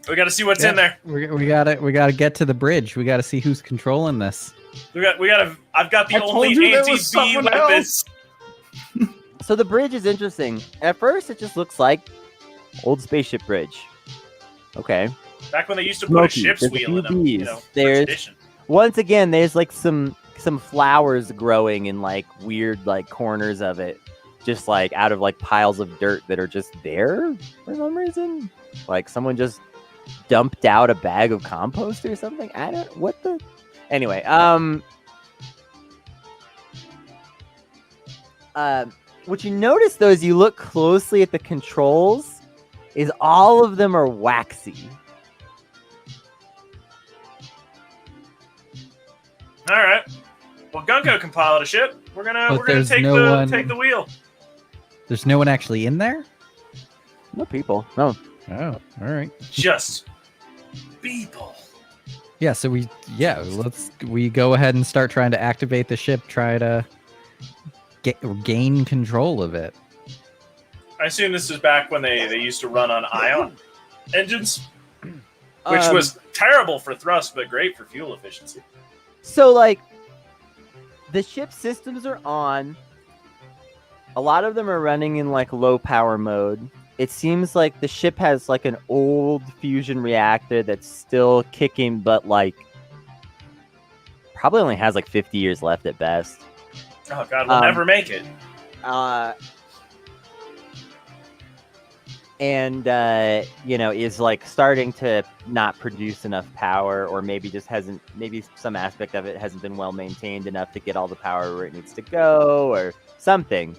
We got to see what's in there. We gotta get to the bridge. We gotta see who's controlling this. We gotta. I've got the I told only you there was anti-bee someone weapons. So the bridge is interesting. At first, it just looks like old spaceship bridge. Okay. Back when they used to put a ship's There's a wheel few in them. bees. For There's tradition. once again, there's like some flowers growing in like weird like corners of it, just like out of like piles of dirt that are just there for some reason. Like someone just dumped out a bag of compost or something. I don't what the. Anyway, what you notice though is you look closely at the controls, is all of them are waxy. All right. Well, Gunko can pilot a ship. We're gonna take the wheel. There's no one actually in there? No people. No. Oh, all right. Just people. Yeah, so we go ahead and start trying to activate the ship, try to gain control of it. I assume this is back when they used to run on ion engines, which was terrible for thrust, but great for fuel efficiency. So, like, the ship systems are on. A lot of them are running in, like, low power mode. It seems like the ship has, like, an old fusion reactor that's still kicking, but, like, probably only has, like, 50 years left at best. Oh, God, we'll never make it. And is like starting to not produce enough power, or maybe just maybe some aspect of it hasn't been well maintained enough to get all the power where it needs to go, or something.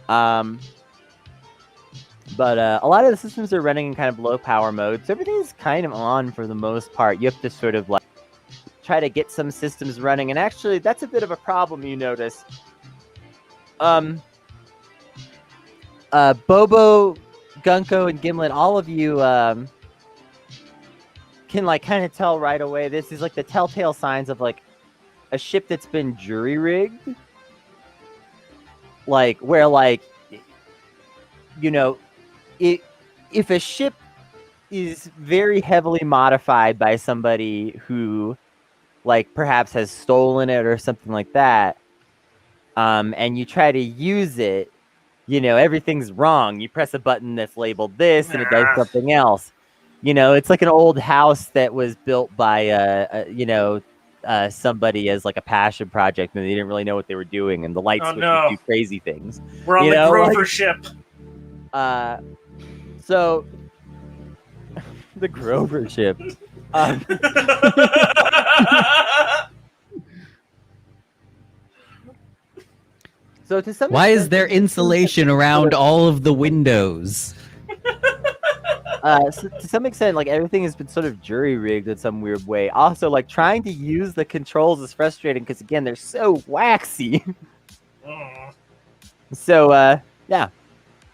But a lot of the systems are running in kind of low power mode, so everything's kind of on for the most part. You have to sort of like try to get some systems running, and actually that's a bit of a problem, you notice. Bobo, Gunko, and Gimlet, all of you can like kind of tell right away. This is like the telltale signs of like a ship that's been jury rigged, like where like if a ship is very heavily modified by somebody who like perhaps has stolen it or something like that, and you try to use it, everything's wrong. You press a button that's labeled this and it does something else. It's like an old house that was built by somebody as like a passion project, and they didn't really know what they were doing, and the light switch would do crazy things. We're on the Grover ship. So the Grover ship. So to some Why extent, is there insulation around all of the windows? So to some extent, like everything has been sort of jury rigged in some weird way. Also, like trying to use the controls is frustrating because again, they're so waxy. So yeah,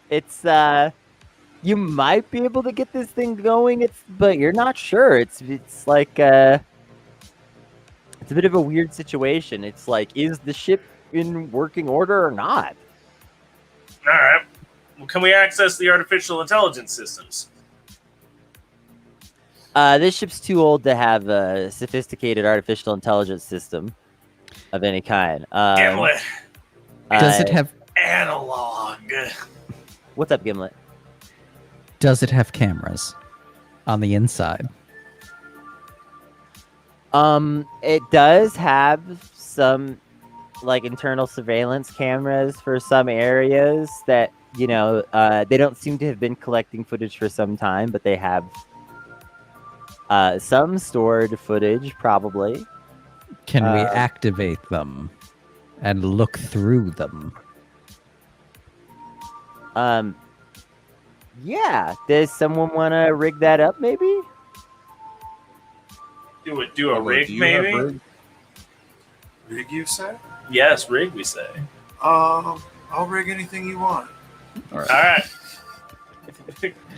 it's you might be able to get this thing going. But you're not sure. It's like it's a bit of a weird situation. It's like, is the ship in working order or not. All right. Well, can we access the artificial intelligence systems? This ship's too old to have a sophisticated artificial intelligence system of any kind. Gimlet. Does it have Analog. What's up, Gimlet? Does it have cameras on the inside? It does have some like internal surveillance cameras for some areas that, you know, they don't seem to have been collecting footage for some time, but they have some stored footage, probably. Can we activate them and look through them? Yeah. Does someone want to rig that up, maybe? Do a Although, rig, do you maybe? have rig? Rig, you say? Yes, rig, we say. I'll rig anything you want. All right.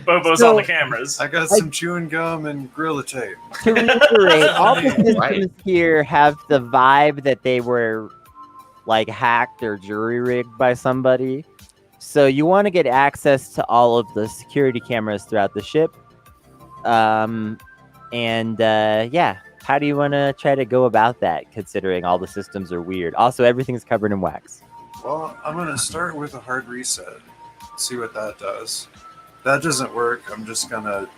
Bobo's So- on the cameras. I got some chewing gum and Gorilla Tape. To reiterate, all the systems Right. here have the vibe that they were like hacked or jury rigged by somebody. So you want to get access to all of the security cameras throughout the ship. Yeah, how do you want to try to go about that, considering all the systems are weird? Also, everything's covered in wax. Well, I'm going to start with a hard reset. See what that does. If that doesn't work, I'm just going to,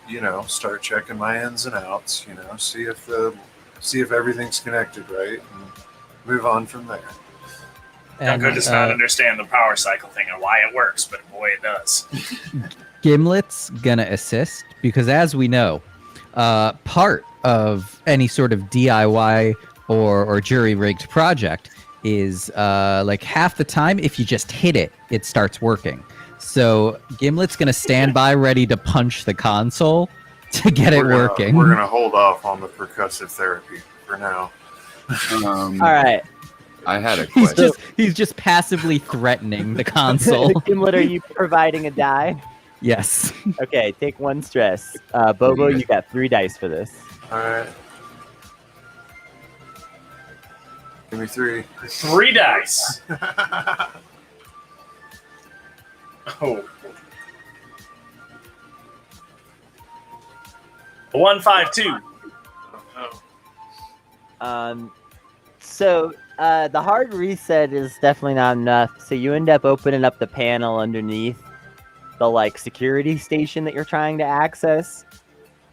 start checking my ins and outs, see if everything's connected right and move on from there. How good does not understand the power cycle thing and why it works, but boy, it does. Gimlet's gonna assist because, as we know, part of any sort of DIY or jury rigged project is like half the time, if you just hit it, it starts working. So Gimlet's gonna stand by, ready to punch the console to get it working. We're going to hold off on the percussive therapy for now. All right. I had a He's question. he's just passively threatening the console. Gimlet, are you providing a die? Yes. Okay, take one stress. Bobo, you got 3 dice for this. All right. Give me 3. 3 dice. Oh. 152. So the hard reset is definitely not enough. So you end up opening up the panel underneath the like security station that you're trying to access.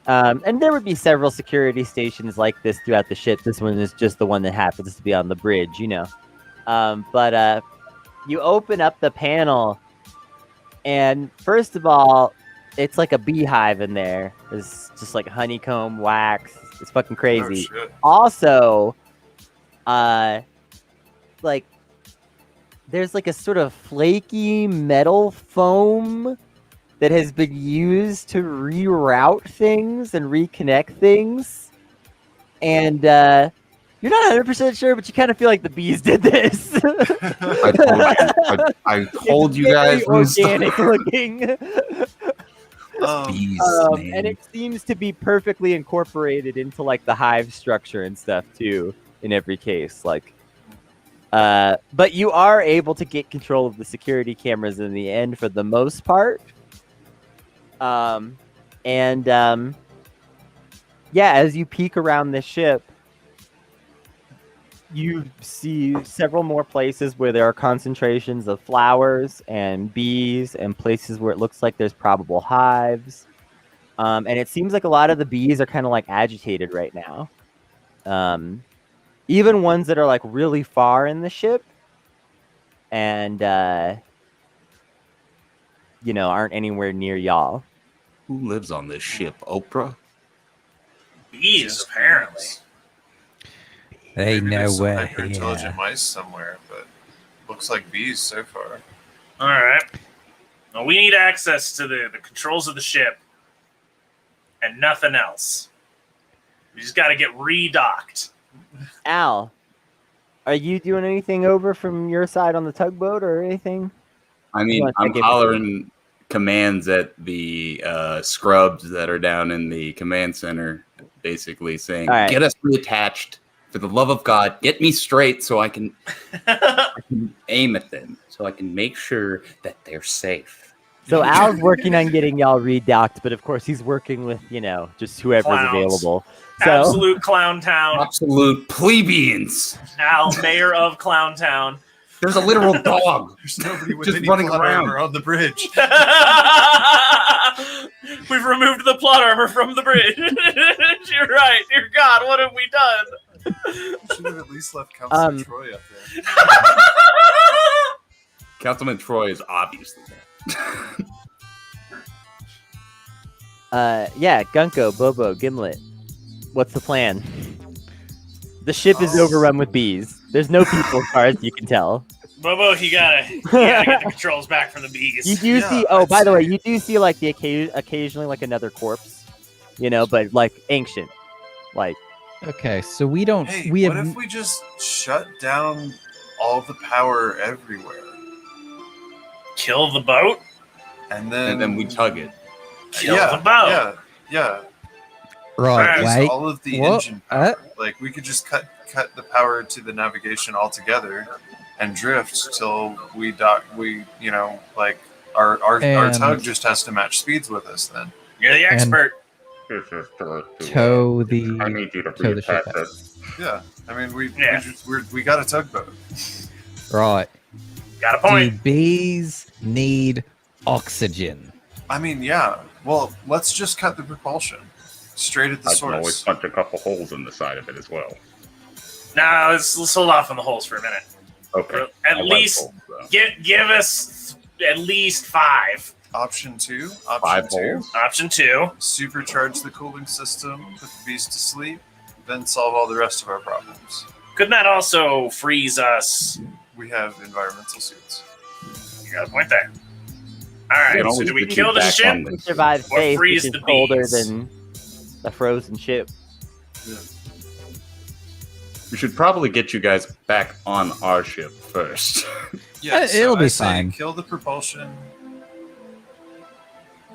And there would be several security stations like this throughout the ship. This one is just the one that happens to be on the bridge, But you open up the panel, and first of all, it's like a beehive in there. It's just like honeycomb wax. It's fucking crazy. Oh, shit. Also, like there's like a sort of flaky metal foam that has been used to reroute things and reconnect things, and you're not 100% sure, but you kind of feel like the bees did this. I told you guys. It's very organic looking. Bees, And man. it seems to be perfectly incorporated into like the hive structure and stuff too in every case, but you are able to get control of the security cameras in the end for the most part. As you peek around the ship, you see several more places where there are concentrations of flowers and bees, and places where it looks like there's probable hives. And it seems like a lot of the bees are kind of like agitated right now. Even ones that are like really far in the ship and, aren't anywhere near y'all. Who lives on this ship? Oprah? Bees, apparently. Hey, Maybe no there's some way. hyper-intelligent Yeah. mice somewhere, but looks like bees so far. All right. Well, we need access to the controls of the ship and nothing else. We just got to get redocked. Al, are you doing anything over from your side on the tugboat or anything? I mean, Come on, I'm take it. hollering commands at the scrubs that are down in the command center, basically saying, All right. get us reattached For the love of God, get me straight so I can aim at them, so I can make sure that they're safe. So Al's working on getting y'all redocked, but of course he's working with, just whoever's Clowns. available. So Absolute Clown Town. Absolute plebeians. Al, mayor of Clown Town. There's a literal dog. There's nobody with Just any running plot around. armor on the bridge. We've removed the plot armor from the bridge. You're right. Dear God, what have we done? Should have at least left Councilman Troy up there. Councilman Troy is obviously there. yeah, Gunko, Bobo, Gimlet. What's the plan? The ship is overrun with bees. There's no people cars, you can tell. Bobo, you gotta get the controls back from the bees. You do see. Oh, by the way, you do see like the occasionally like another corpse, but like ancient, like. Okay, so we don't. Hey, we what have. if we just shut down all the power everywhere, Kill the boat? and And then we tug it. Kill the boat. Yeah. Right, Use wait. all of the What? engine power. Like we could just cut the power to the navigation altogether, and drift till we dock. Like our And- tug just has to match speeds with us. Then You're the expert. Tow the. I need you to tow the ship reattach out. it. yeah, I mean Yeah. we got a tugboat. Right. Got a Do point. bees need oxygen? I mean, yeah. Well, let's just cut the propulsion straight at the I can always source. punch a couple holes in the side of it as well. Nah, let's hold off on the holes for a minute. Okay. At I like least holes, though. give us at least 5. Option 2. 5 holes? Option 2. Supercharge the cooling system, put the beast to sleep, then solve all the rest of our problems. Couldn't that also freeze us? We have environmental suits. You got a point there. All You right, can so always do we get kill you the back ship? on We this. survive Or space, freeze which is the colder bees. than the frozen ship. We should probably get you guys back on our ship first. Yeah, It'll be I say fine. Kill the propulsion.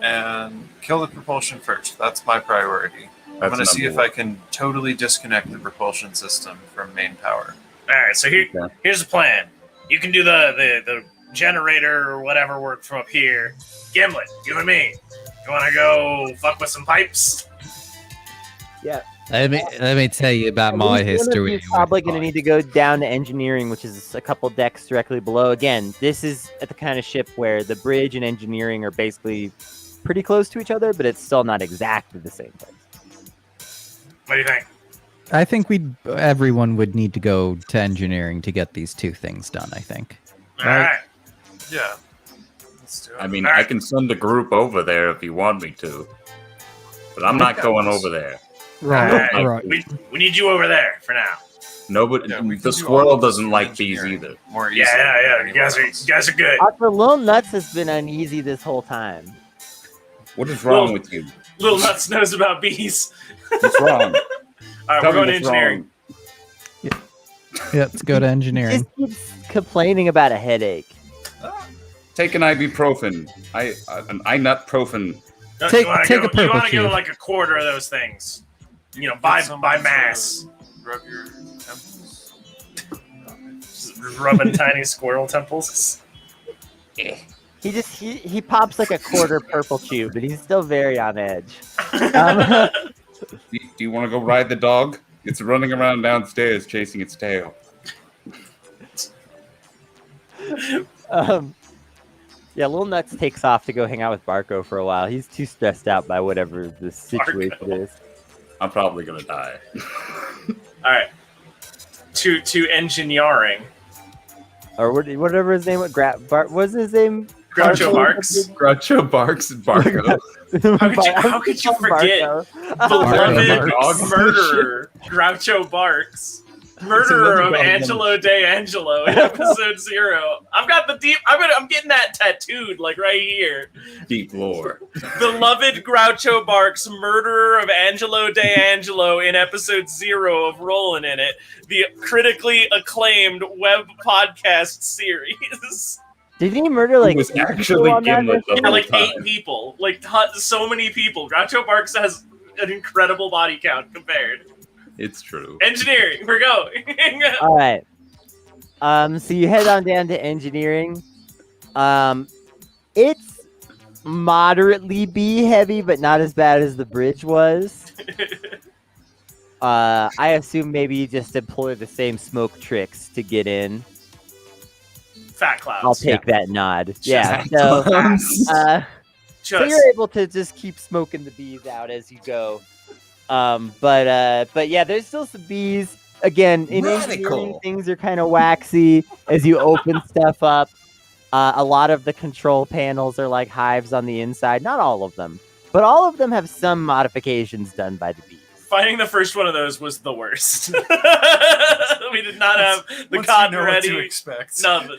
And kill the propulsion first. That's my priority. I'm That's going to see number if I can totally disconnect the propulsion system from main power. All right, so Okay. here's the plan. You can do the generator or whatever work from up here. Gimlet, you and me. You want to go fuck with some pipes? Let me tell you about my One of you history. is probably going to need to go down to engineering, which is a couple decks directly below. Again, this is at the kind of ship where the bridge and engineering are basically pretty close to each other, but it's still not exactly the same place. What do you think? I think everyone would need to go to engineering to get these two things done. I think. All right. Yeah. Let's do it. I mean, All right. I can send a group over there if you want me to. But I'm not going over there. Right. All Right. We need you over there for now. Nobody. Yeah, we can The do all squirrel of this doesn't through like bees engineering either. More easily Yeah. than You guys anyone else. are good. Dr. Lil Nuts has been uneasy this whole time. What is wrong Well- with you? Little Nuts knows about bees. What's wrong? All right, Tell we're me going to what's engineering. wrong. Yeah, let's go to He engineering. just keeps complaining about a headache. Take an ibuprofen. An ibuprofen. Take- you want take to a go, you purple want to go cube. like a quarter of those things. Get by somebody to mass. Rub your temples. Just rubbing tiny squirrel temples. He pops like a quarter purple tube, but he's still very on edge. Um, Do you want to go ride the dog? It's running around downstairs chasing its tail. yeah, Lil Nuts takes off to go hang out with Barco for a while. He's too stressed out by whatever the situation is. I'm probably gonna die. All right. To engineering. Or whatever his name was. What's his name? Groucho Barco? Marx. Groucho Barks and Barco. How could you forget Barco. beloved Dog. murderer Groucho Barks, murderer of Angelo DeAngelo in episode 0? I've got the deep. I'm getting that tattooed like right here. Deep lore. Beloved Groucho Barks, murderer of Angelo DeAngelo in episode 0 of Rollin' in It, the critically acclaimed web podcast series. Did he murder like It was 8 people actually on that Gimlet the mission? whole Like time. 8 people, like so many people. Groucho Barks has an incredible body count compared. It's true. Engineering, we're going. All right. So you head on down to engineering. It's moderately bee heavy, but not as bad as the bridge was. I assume maybe you just employ the same smoke tricks to get in. Fat clouds. I'll take that nod. Yeah. Just So, clowns. so Just you're able to just keep smoking the bees out as you go. But yeah, there's still some bees. Again, in engineering, Radical. things are kind of waxy as you open stuff up. A lot of the control panels are like hives on the inside. Not all of them, but all of them have some modifications done by the bees. finding the first one of those was the worst. We did not have the Once cotton you know ready. what to expect. Nothing.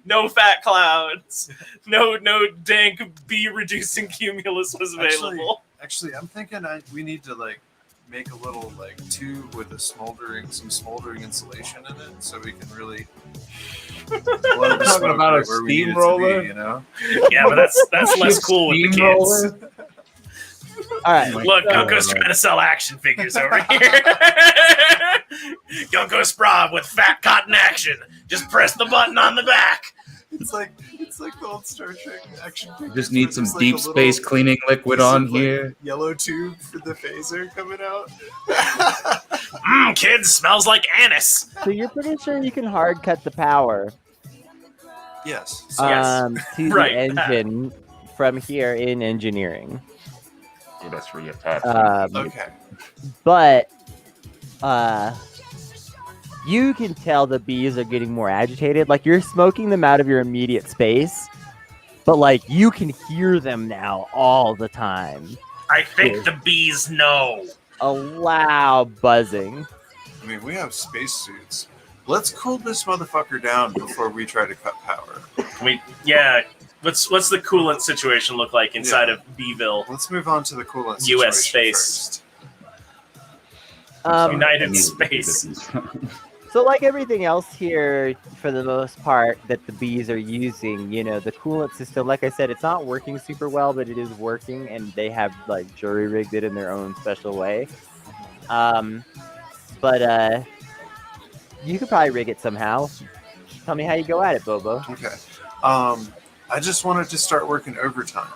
No fat clouds. No dank bee reducing cumulus was available. Actually, I'm thinking we need to like make a little like tube with some smoldering insulation in it, so we can really blow the Talking smoke about a right where we need it to steamroller? be, you know? Yeah, but that's less cool with the kids. Steamroller? All right. Look, Gunko's trying to sell action figures over here. Gunko Sprav with fat cotton action. Just press the button on the back. It's like the old Star Trek action figures. Just where need some there's, like, deep a little space cleaning liquid piece on of, like, here. Yellow tube for the phaser coming out. Kids, smells like anise. So you're pretty sure you can hard cut the power Yes. Yes. to the Right. engine from here in engineering. Yeah, that's reattached. Okay. But you can tell the bees are getting more agitated. Like you're smoking them out of your immediate space, but like you can hear them now all the time. I think the bees know. A loud buzzing. I mean, we have spacesuits. Let's cool this motherfucker down before we try to cut power. What's the coolant situation look like inside of Beeville? Let's move on to the coolant situation US space. first. United Space. So like everything else here, for the most part, that the bees are using, you know, the coolant system, like I said, it's not working super well, but it is working, and they have like jury rigged it in their own special way. But you could probably rig it somehow. Tell me how you go at it, Bobo. Okay. I just wanted to start working overtime.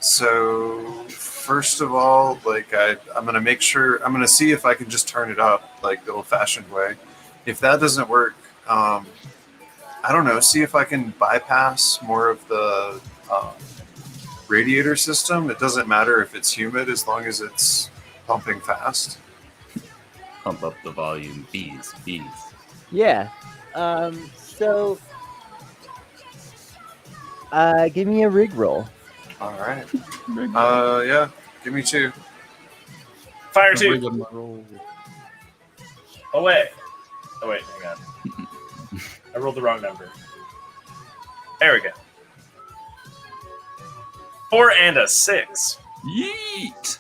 So first of all, like I'm gonna see if I can just turn it up like the old-fashioned way. If that doesn't work, I don't know. See if I can bypass more of the radiator system. It doesn't matter if it's humid as long as it's pumping fast. Pump up the volume. Bees. Yeah. So give me a rig roll. All right. Yeah. Give me 2. Fire 2. Oh wait, hang on. I rolled the wrong number. There we go. 4 and a 6. Yeet!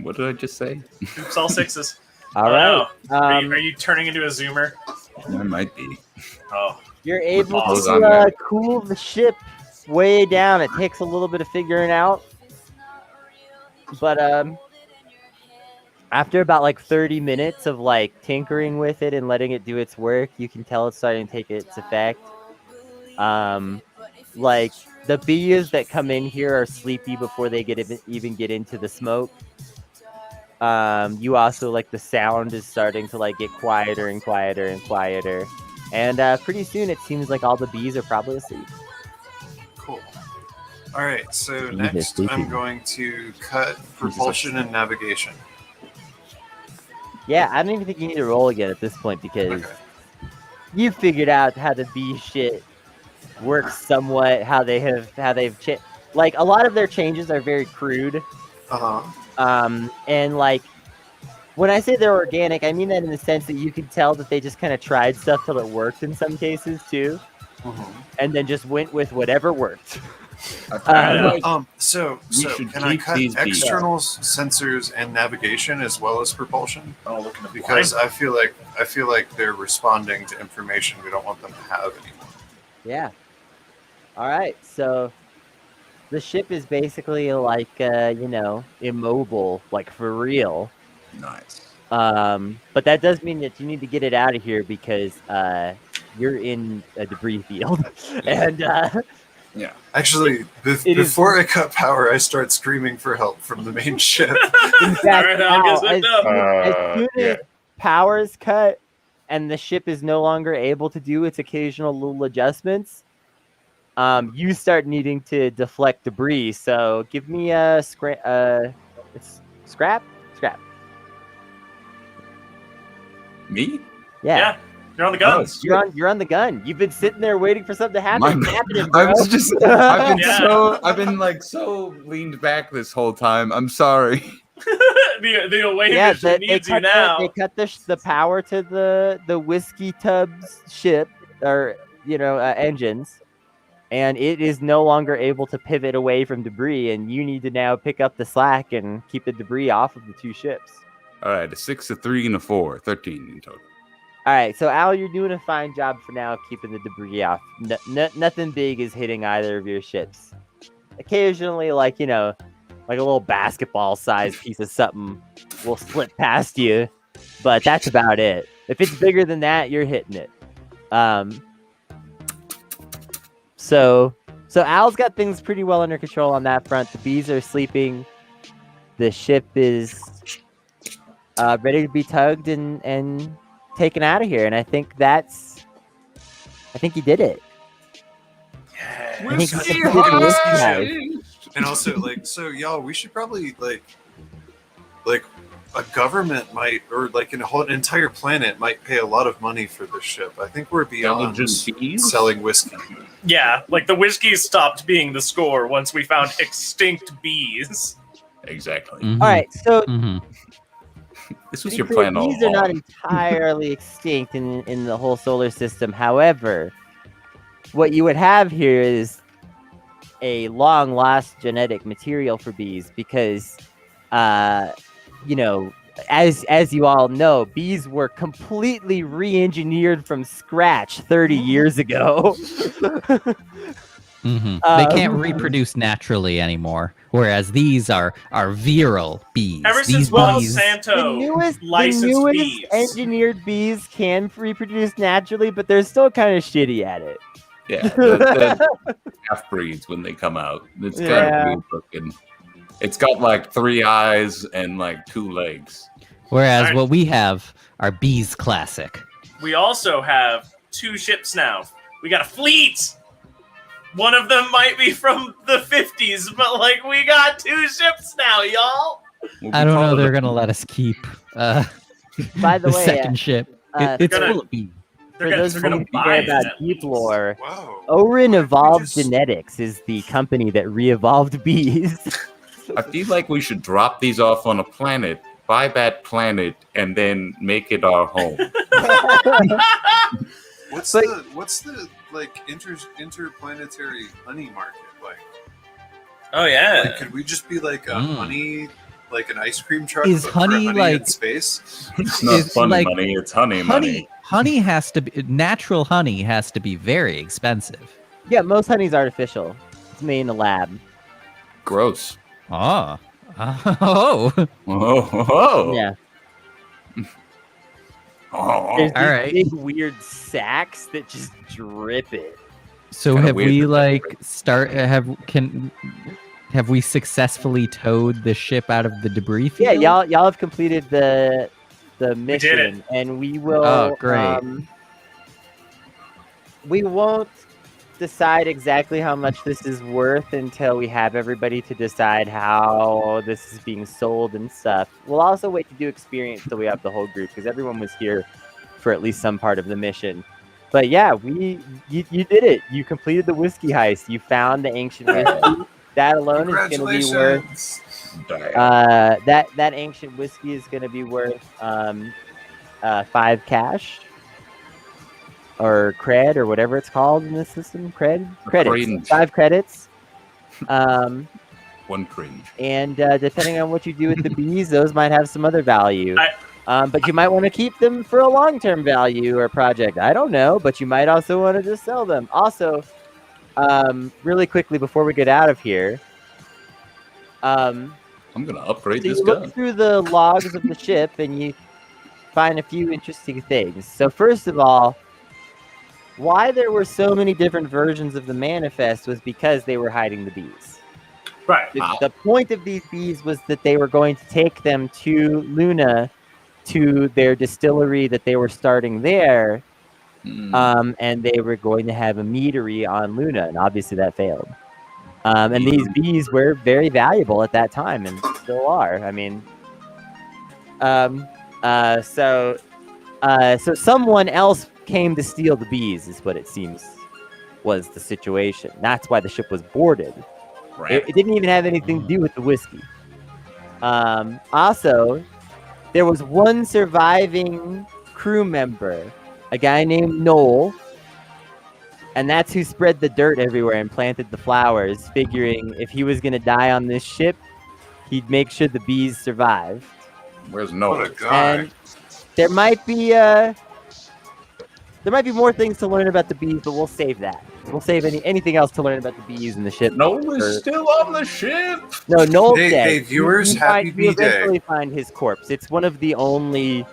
What did I just say? Oops, all 6s. All right. No. Are you turning into a zoomer? I might be. Oh, You're able Pause on to there. cool the ship way down. It takes a little bit of figuring out, but after about like 30 minutes of like tinkering with it and letting it do its work, you can tell it's starting to take its effect. Like the bees that come in here are sleepy before they even get into the smoke. You also like the sound is starting to like get quieter and quieter and quieter, and pretty soon it seems like all the bees are probably asleep. Cool. All right. So Bees are next, sleeping. I'm going to cut propulsion and navigation. Yeah, I don't even think you need to roll again at this point because Okay. you figured out how the bee shit works somewhat. How they've like a lot of their changes are very crude. And like when I say they're organic, I mean that in the sense that you can tell that they just kind of tried stuff till it worked in some cases too, and then just went with whatever worked. So We should can I keep cut these bees. external sensors and navigation as well as propulsion? oh, look at the Because I feel like they're responding to information we don't want them to have anymore. Yeah. All right. So The ship is basically like immobile, like for real. Nice. But that does mean that you need to get it out of here because you're in a debris field, and Yeah. Actually, before I cut power, I start screaming for help from the main ship. in fact, Alright, I'll now, get as it up. soon yeah. as power is cut and the ship is no longer able to do its occasional little adjustments, you start needing to deflect debris. So give me a it's scrap. Me? Yeah. You're on the guns. You're on the gun. You've been sitting there waiting for something to happen. My It's bad. happening, bro. I've been like so leaned back this whole time. I'm sorry. the away mission needs you now. They cut the power to the whiskey tub's ship or engines, and it is no longer able to pivot away from debris. And you need to now pick up the slack and keep the debris off of the two ships. All right, a 6, a 3, and a 4. 13 in total. All right, so Al, you're doing a fine job for now keeping the debris off. Nothing big is hitting either of your ships. Occasionally, like a little basketball-sized piece of something will slip past you, but that's about it. If it's bigger than that, you're hitting it. So Al's got things pretty well under control on that front. The bees are sleeping. The ship is ready to be tugged and taken out of here, and I think you did it. I think you did the whiskey heist. And also, so y'all, we should probably like a government might, or like an whole entire planet might pay a lot of money for this ship. I think we're beyond selling whiskey. Yeah, like the whiskey stopped being the score once we found extinct bees. Exactly. Mhm. All right, so Mhm. This was your plan all these are not along. entirely extinct in the whole solar system. However, what you would have here is a long lost genetic material for bees because, as you all know, bees were completely re-engineered from scratch 30 years ago. They can't reproduce naturally anymore, whereas these are virile bees. Ever These since bees, Monsanto licensed bees. engineered bees can reproduce naturally, but they're still kind of shitty at it. Yeah, the half breeds when they come out. It's kind Yeah. of weird looking. It's got like 3 eyes and like 2 legs. whereas Alright. what we have are bees classic. We also have 2 ships now. We got a fleet. One of them might be from the 50s, but we got 2 ships now, y'all. We'll I be don't know calling they're it- gonna let us keep By the the way, second ship. It's gonna- full of bees. for those of you who buy care it about at deep least. lore, Wow. Orin Evolved just- Genetics is the company that re-evolved bees. I feel like we should drop these off on a planet, buy that planet, and then make it our home. What's the interplanetary honey market like? Oh, yeah. Like, could we just be like a honey, like an ice cream truck? Is but for honey, in like- space? It's not It's funny like money, it's honey money. Honey has to be natural. Honey has to be very expensive. Yeah, most honey's artificial. It's made in a lab. Gross. Oh, Oh. Yeah. Oh. There's All these right. big weird sacks that just drip it. So Kinda have weird we that have we successfully towed the ship out of the debris field? Yeah, y'all have completed the mission, it. and we will. Oh, great. We won't decide exactly how much this is worth until we have everybody to decide how this is being sold and stuff. We'll also wait to do experience till we have the whole group because everyone was here for at least some part of the mission. But yeah, you did it. You completed the whiskey heist. You found the ancient whiskey. That alone is going to be worth. Congratulations. That ancient whiskey is going to be worth 5 cash or cred or whatever it's called in this system. Credits. Cringe. 5 credits. 1 cringe. And depending on what you do with the bees, those might have some other value. But you might want to keep them for a long-term value or project. I don't know, but you might also want to just sell them. Also, really quickly before we get out of here, I'm gonna upgrade so this you gun. look through the logs of the ship and you find a few interesting things. So first of all, why there were so many different versions of the manifest was because they were hiding the bees. Right. The point of these bees was that they were going to take them to Luna, to their distillery that they were starting there, and they were going to have a meadery on Luna, and obviously that failed. And these bees were very valuable at that time, and still are. I mean, so someone else came to steal the bees, is what it seems was the situation. That's why the ship was boarded. It didn't even have anything to do with the whiskey. Also, there was one surviving crew member, a guy named Noel, and that's who spread the dirt everywhere and planted the flowers, figuring if he was going to die on this ship, he'd make sure the bees survived. Where's What Noah? a guy. And there might be more things to learn about the bees, but we'll save that. We'll save anything else to learn about the bees and the ship. Noah is still on the ship. No, Noel's Hey, dead. hey, viewers, You happy you bee day. eventually find his corpse. It's one of the only,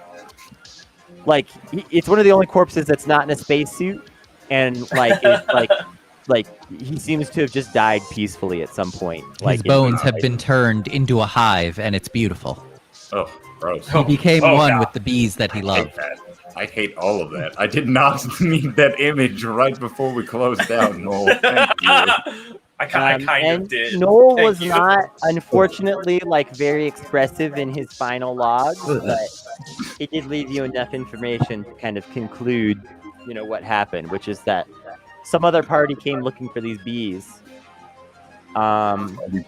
it's one of the only corpses that's not in a spacesuit, and like he seems to have just died peacefully at some point. His bones have been turned into a hive, and it's beautiful. Oh, gross. He became Oh, one God. with the bees that he I hate loved. that. I hate all of that. I did not need that image right before we closed down, Noel. Thank you. I kind and of did. Noel Thank was you. not, unfortunately, very expressive in his final logs, but it did leave you enough information to kind of conclude, what happened, which is that some other party came looking for these bees,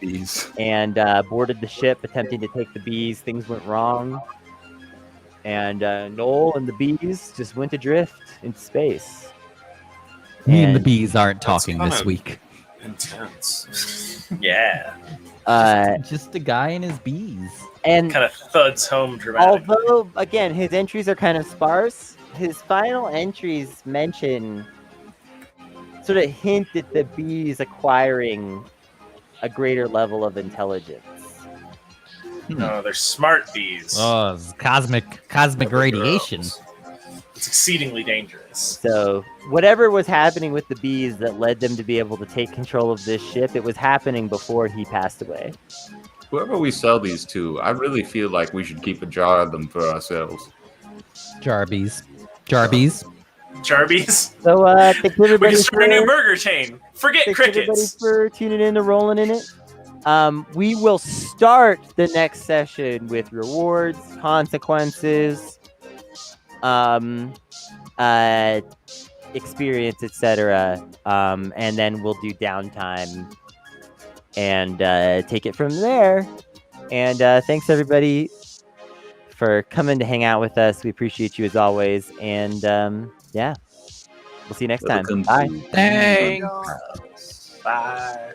Bees. and boarded the ship, attempting to take the bees. Things went wrong, and Noel and the bees just went adrift into space. Me and the bees aren't That's talking kinda- this week. Intense. Yeah. Just a guy and his bees. And Kind of thuds home dramatically. although, again, his entries are kind of sparse, his final entries sort of hint at the bees acquiring a greater level of intelligence. No, they're smart bees. Oh, it's cosmic radiation. It's exceedingly dangerous. So whatever was happening with the bees that led them to be able to take control of this ship, it was happening before he passed away. Whoever we sell these to, I really feel like we should keep a jar of them for ourselves. Jarbies. Jarbies? So thanks We everybody can start a new for, burger chain. Forget thanks everybody crickets. for tuning in to Rollin' in It. We will start the next session with rewards, consequences, experience, etc. And then we'll do downtime and take it from there. And thanks everybody for coming to hang out with us. We appreciate you as always. And yeah, we'll see you next time. Welcome Bye. to- Thanks. Bye.